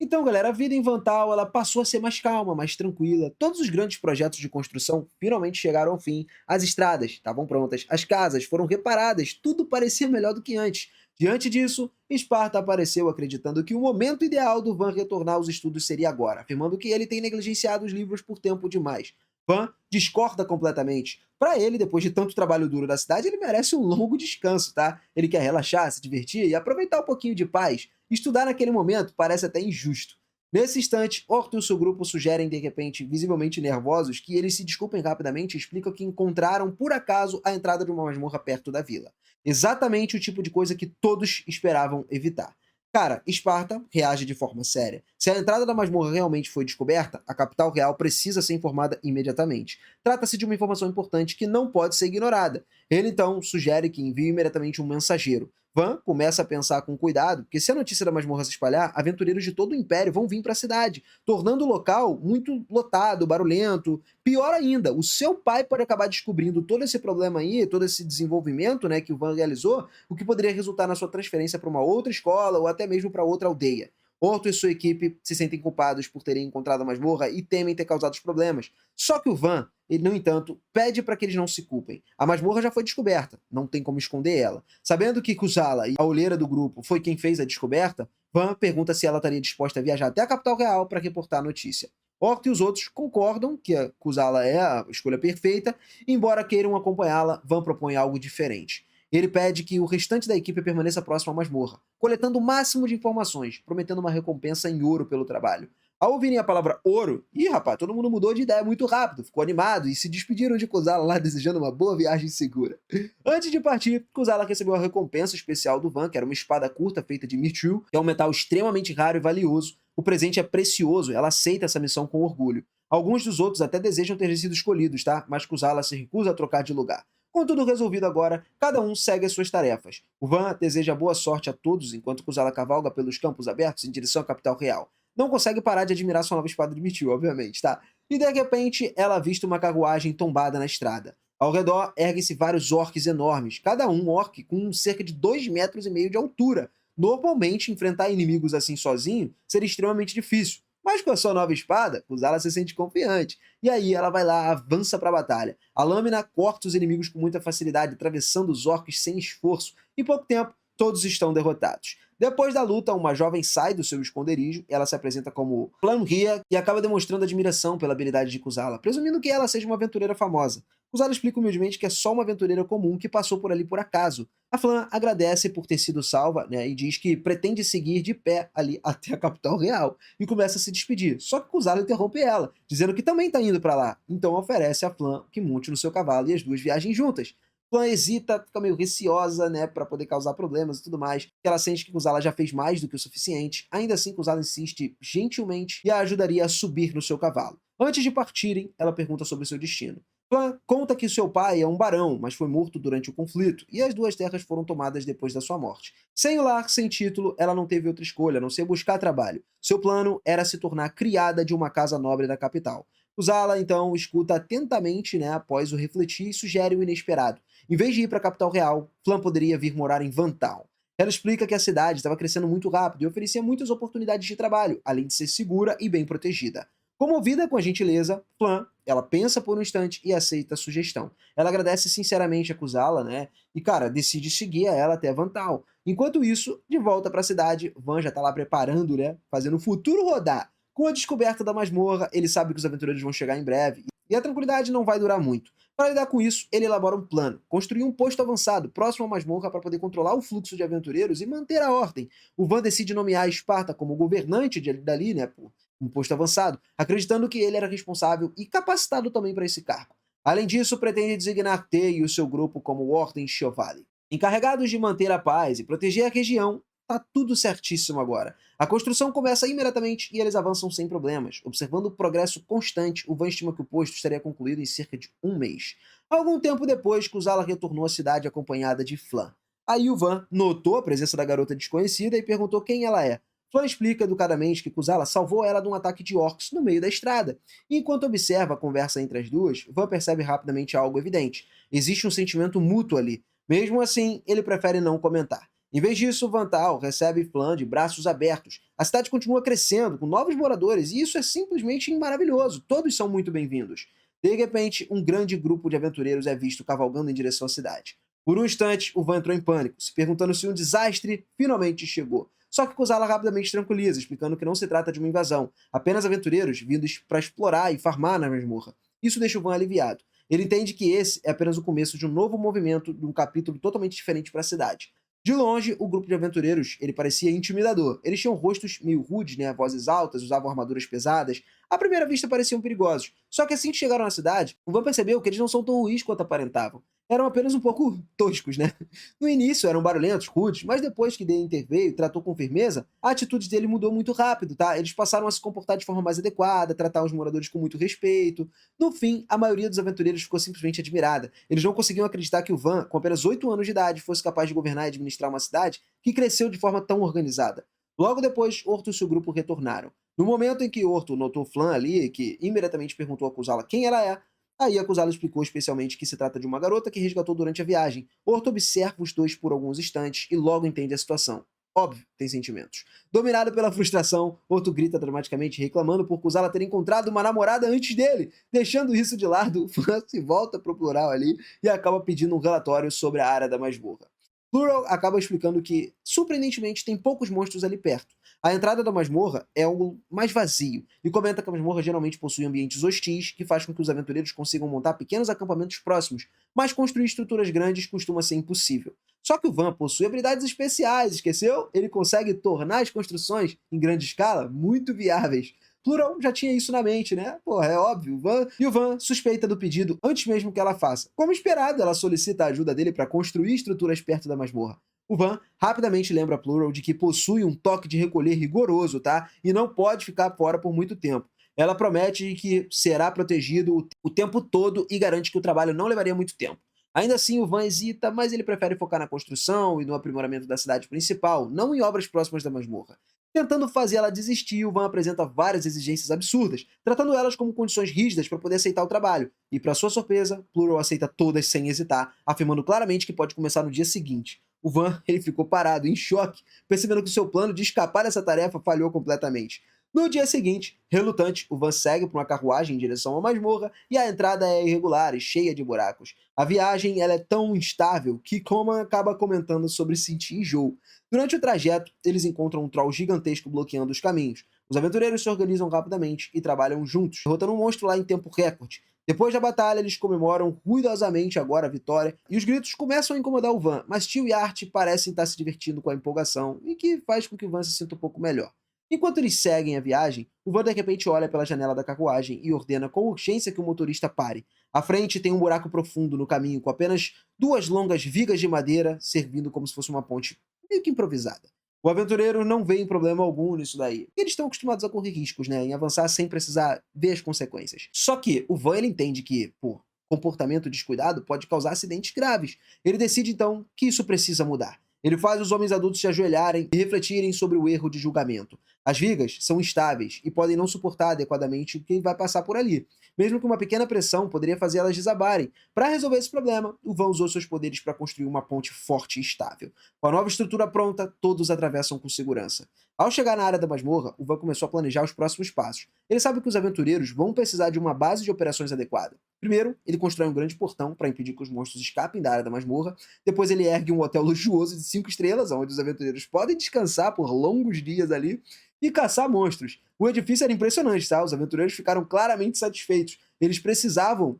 Então, galera, a vida em Vantal ela passou a ser mais calma, mais tranquila. Todos os grandes projetos de construção finalmente chegaram ao fim. As estradas estavam prontas, as casas foram reparadas, tudo parecia melhor do que antes. Diante disso, Esparta apareceu acreditando que o momento ideal do Van retornar aos estudos seria agora, afirmando que ele tem negligenciado os livros por tempo demais. Van discorda completamente. Para ele, depois de tanto trabalho duro da cidade, ele merece um longo descanso, tá? Ele quer relaxar, se divertir e aproveitar um pouquinho de paz. Estudar naquele momento parece até injusto. Nesse instante, Orto e o seu grupo sugerem, de repente, visivelmente nervosos, que eles se desculpem rapidamente e explicam que encontraram, por acaso, a entrada de uma masmorra perto da vila. Exatamente o tipo de coisa que todos esperavam evitar. Cara, Esparta reage de forma séria. Se a entrada da masmorra realmente foi descoberta, a capital real precisa ser informada imediatamente. Trata-se de uma informação importante que não pode ser ignorada. Ele então sugere que envie imediatamente um mensageiro. Van começa a pensar com cuidado, porque se a notícia da masmorra se espalhar, aventureiros de todo o Império vão vir para a cidade, tornando o local muito lotado, barulhento. Pior ainda, o seu pai pode acabar descobrindo todo esse problema aí, todo esse desenvolvimento, né, que o Van realizou, o que poderia resultar na sua transferência para uma outra escola ou até mesmo para outra aldeia. Orto e sua equipe se sentem culpados por terem encontrado a masmorra e temem ter causado os problemas. Só que o Van, ele, no entanto, pede para que eles não se culpem. A masmorra já foi descoberta, não tem como esconder ela. Sabendo que Kuzala, a olheira do grupo, foi quem fez a descoberta, Van pergunta se ela estaria disposta a viajar até a capital real para reportar a notícia. Orto e os outros concordam que a Kuzala é a escolha perfeita, e embora queiram acompanhá-la, Van propõe algo diferente. Ele pede que o restante da equipe permaneça próximo à masmorra, coletando o máximo de informações, prometendo uma recompensa em ouro pelo trabalho. Ao ouvirem a palavra ouro, rapaz, todo mundo mudou de ideia muito rápido, ficou animado e se despediram de Kuzala lá desejando uma boa viagem segura. Antes de partir, Kuzala recebeu a recompensa especial do Van, que era uma espada curta feita de mithril, que é um metal extremamente raro e valioso. O presente é precioso, ela aceita essa missão com orgulho. Alguns dos outros até desejam ter sido escolhidos, tá? Mas Kuzala se recusa a trocar de lugar. Com tudo resolvido agora, cada um segue as suas tarefas. O Van deseja boa sorte a todos enquanto Kuzala cavalga pelos campos abertos em direção à capital real. Não consegue parar de admirar sua nova espada de mithril, obviamente, tá? E de repente, ela avista uma carruagem tombada na estrada. Ao redor, erguem-se vários orques enormes, cada um orc com cerca de 2,5 metros de altura. Normalmente, enfrentar inimigos assim sozinho seria extremamente difícil. Mas com a sua nova espada, Kuzala se sente confiante. E aí ela vai lá, avança para a batalha. A lâmina corta os inimigos com muita facilidade, atravessando os orcs sem esforço. Em pouco tempo, todos estão derrotados. Depois da luta, uma jovem sai do seu esconderijo, ela se apresenta como Flamria e acaba demonstrando admiração pela habilidade de Kuzala, presumindo que ela seja uma aventureira famosa. Kuzala explica humildemente que é só uma aventureira comum que passou por ali por acaso. A Flam agradece por ter sido salva, né, e diz que pretende seguir de pé ali até a capital real, e começa a se despedir. Só que Kuzala interrompe ela, dizendo que também está indo para lá, então oferece a Flam que monte no seu cavalo e as duas viajem juntas. Flan hesita, fica meio receosa, né, para poder causar problemas e tudo mais. Ela sente que Kuzala já fez mais do que o suficiente. Ainda assim, Kuzala insiste gentilmente e a ajudaria a subir no seu cavalo. Antes de partirem, ela pergunta sobre seu destino. Flan conta que seu pai é um barão, mas foi morto durante o conflito, e as duas terras foram tomadas depois da sua morte. Sem o lar, sem título, ela não teve outra escolha, a não ser buscar trabalho. Seu plano era se tornar criada de uma casa nobre da capital. Uzala, então, escuta atentamente, né, após o refletir e sugere o inesperado. Em vez de ir para a capital real, Flan poderia vir morar em Vantal. Ela explica que a cidade estava crescendo muito rápido e oferecia muitas oportunidades de trabalho, além de ser segura e bem protegida. Comovida com a gentileza, Flan, ela pensa por um instante e aceita a sugestão. Ela agradece sinceramente a Kuzala, né? E, cara, decide seguir a ela até Vantal. Enquanto isso, de volta para a cidade, Van já tá lá preparando, né? Fazendo o futuro rodar. Com a descoberta da masmorra, ele sabe que os aventureiros vão chegar em breve e a tranquilidade não vai durar muito. Para lidar com isso, ele elabora um plano: construir um posto avançado próximo à masmorra para poder controlar o fluxo de aventureiros e manter a ordem. O Van decide nomear Esparta como governante dali, né, por um posto avançado, acreditando que ele era responsável e capacitado também para esse cargo. Além disso, pretende designar T e o seu grupo como Ordem Chiovali. Encarregados de manter a paz e proteger a região, tá tudo certíssimo agora. A construção começa imediatamente e eles avançam sem problemas. Observando o progresso constante, o Van estima que o posto estaria concluído em cerca de um mês. Algum tempo depois, Kuzala retornou à cidade acompanhada de Flan. Aí o Van notou a presença da garota desconhecida e perguntou quem ela é. Flan explica educadamente que Kuzala salvou ela de um ataque de orcs no meio da estrada. E enquanto observa a conversa entre as duas, Van percebe rapidamente algo evidente. Existe um sentimento mútuo ali. Mesmo assim, ele prefere não comentar. Em vez disso, Vantal recebe Flan de braços abertos. A cidade continua crescendo, com novos moradores, e isso é simplesmente maravilhoso. Todos são muito bem-vindos. De repente, um grande grupo de aventureiros é visto cavalgando em direção à cidade. Por um instante, o Van entrou em pânico, se perguntando se um desastre finalmente chegou. Só que Kuzala rapidamente tranquiliza, explicando que não se trata de uma invasão, apenas aventureiros vindos para explorar e farmar na masmorra. Isso deixa o Van aliviado. Ele entende que esse é apenas o começo de um novo movimento, de um capítulo totalmente diferente para a cidade. De longe, o grupo de aventureiros ele parecia intimidador. Eles tinham rostos meio rudes, né, vozes altas, usavam armaduras pesadas. À primeira vista pareciam perigosos. Só que assim que chegaram na cidade, o Van percebeu que eles não são tão ruins quanto aparentavam. Eram apenas um pouco toscos, né? No início eram barulhentos, rudes, mas depois que Dane interveio e tratou com firmeza, a atitude dele mudou muito rápido, tá? Eles passaram a se comportar de forma mais adequada, tratar os moradores com muito respeito. No fim, a maioria dos aventureiros ficou simplesmente admirada. Eles não conseguiam acreditar que o Van, com apenas 8 anos de idade, fosse capaz de governar e administrar uma cidade que cresceu de forma tão organizada. Logo depois, Orto e seu grupo retornaram. No momento em que Orto notou Flan ali, que imediatamente perguntou a Kuzala quem ela é, aí a Kuzala explicou especialmente que se trata de uma garota que resgatou durante a viagem. Orto observa os dois por alguns instantes e logo entende a situação. Óbvio, tem sentimentos. Dominado pela frustração, Orto grita dramaticamente, reclamando por Kuzala ter encontrado uma namorada antes dele. Deixando isso de lado, o Flan se volta pro plural ali e acaba pedindo um relatório sobre a área da masmorra. Plural acaba explicando que, surpreendentemente, tem poucos monstros ali perto. A entrada da masmorra é algo mais vazio, e comenta que a masmorra geralmente possui ambientes hostis, que faz com que os aventureiros consigam montar pequenos acampamentos próximos, mas construir estruturas grandes costuma ser impossível. Só que o Van possui habilidades especiais, esqueceu? Ele consegue tornar as construções, em grande escala, muito viáveis. Plural já tinha isso na mente, né? Porra, é óbvio. E o Van suspeita do pedido antes mesmo que ela faça. Como esperado, ela solicita a ajuda dele para construir estruturas perto da masmorra. O Van rapidamente lembra a Plural de que possui um toque de recolher rigoroso, tá? E não pode ficar fora por muito tempo. Ela promete que será protegido o tempo todo e garante que o trabalho não levaria muito tempo. Ainda assim, o Van hesita, mas ele prefere focar na construção e no aprimoramento da cidade principal, não em obras próximas da masmorra. Tentando fazer ela desistir, o Van apresenta várias exigências absurdas, tratando elas como condições rígidas para poder aceitar o trabalho. E, para sua surpresa, Plural aceita todas sem hesitar, afirmando claramente que pode começar no dia seguinte. O Van ele ficou parado, em choque, percebendo que seu plano de escapar dessa tarefa falhou completamente. No dia seguinte, relutante, o Van segue para uma carruagem em direção à masmorra e a entrada é irregular e cheia de buracos. A viagem ela é tão instável que Coman acaba comentando sobre sentir enjoo. Durante o trajeto, eles encontram um troll gigantesco bloqueando os caminhos. Os aventureiros se organizam rapidamente e trabalham juntos, derrotando um monstro lá em tempo recorde. Depois da batalha, eles comemoram ruidosamente agora a vitória, e os gritos começam a incomodar o Van, mas Tio e Art parecem estar se divertindo com a empolgação, e que faz com que o Van se sinta um pouco melhor. Enquanto eles seguem a viagem, o Van de repente olha pela janela da carruagem e ordena com urgência que o motorista pare. À frente tem um buraco profundo no caminho com apenas duas longas vigas de madeira servindo como se fosse uma ponte meio que improvisada. O aventureiro não vê problema algum nisso daí. Eles estão acostumados a correr riscos, né? Em avançar sem precisar ver as consequências. Só que o Van ele entende que, por comportamento descuidado, pode causar acidentes graves. Ele decide então que isso precisa mudar. Ele faz os homens adultos se ajoelharem e refletirem sobre o erro de julgamento. As vigas são instáveis e podem não suportar adequadamente quem vai passar por ali. Mesmo que uma pequena pressão poderia fazer elas desabarem. Para resolver esse problema, o Van usou seus poderes para construir uma ponte forte e estável. Com a nova estrutura pronta, todos atravessam com segurança. Ao chegar na área da masmorra, o Van começou a planejar os próximos passos. Ele sabe que os aventureiros vão precisar de uma base de operações adequada. Primeiro, ele constrói um grande portão para impedir que os monstros escapem da área da masmorra. Depois ele ergue um hotel luxuoso de 5 estrelas, onde os aventureiros podem descansar por longos dias ali e caçar monstros. O edifício era impressionante, tá? Os aventureiros ficaram claramente satisfeitos. Eles precisavam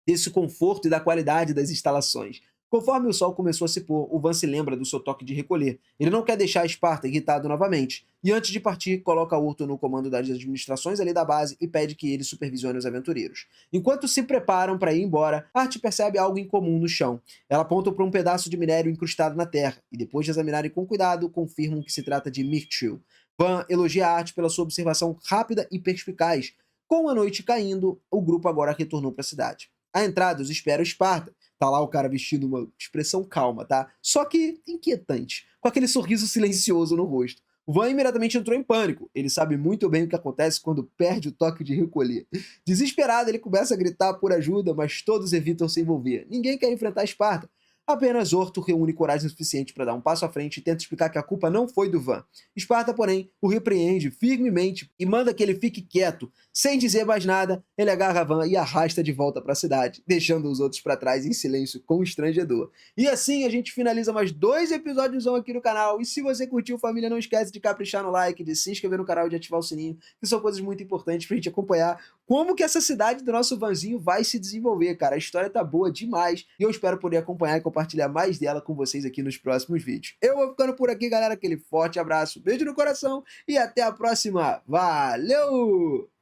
desse conforto e da qualidade das instalações. Conforme o sol começou a se pôr, o Van se lembra do seu toque de recolher. Ele não quer deixar a Esparta irritado novamente. E antes de partir, coloca Orto no comando das administrações ali da base e pede que ele supervisione os aventureiros. Enquanto se preparam para ir embora, Art percebe algo incomum no chão. Ela aponta para um pedaço de minério incrustado na terra e depois de examinarem com cuidado, confirmam que se trata de Mirtil. Van elogia a Art pela sua observação rápida e perspicaz. Com a noite caindo, o grupo agora retornou para a cidade. À entrada, os espera o Esparta. Tá lá o cara vestindo uma expressão calma, tá? Só que inquietante, com aquele sorriso silencioso no rosto. O Van imediatamente entrou em pânico. Ele sabe muito bem o que acontece quando perde o toque de recolher. Desesperado, ele começa a gritar por ajuda, mas todos evitam se envolver. Ninguém quer enfrentar Esparta. Apenas Orto reúne coragem suficiente para dar um passo à frente e tenta explicar que a culpa não foi do Van. Esparta, porém, o repreende firmemente e manda que ele fique quieto. Sem dizer mais nada, ele agarra Van e arrasta de volta para a cidade, deixando os outros para trás em silêncio constrangedor. E assim a gente finaliza mais 2 episódios aqui no canal. E se você curtiu, família, não esquece de caprichar no like, de se inscrever no canal e de ativar o sininho, que são coisas muito importantes pra gente acompanhar como que essa cidade do nosso Vanzinho vai se desenvolver, cara. A história tá boa demais e eu espero poder acompanhar e compartilhar mais dela com vocês aqui nos próximos vídeos. Eu vou ficando por aqui, galera. Aquele forte abraço, beijo no coração e até a próxima. Valeu!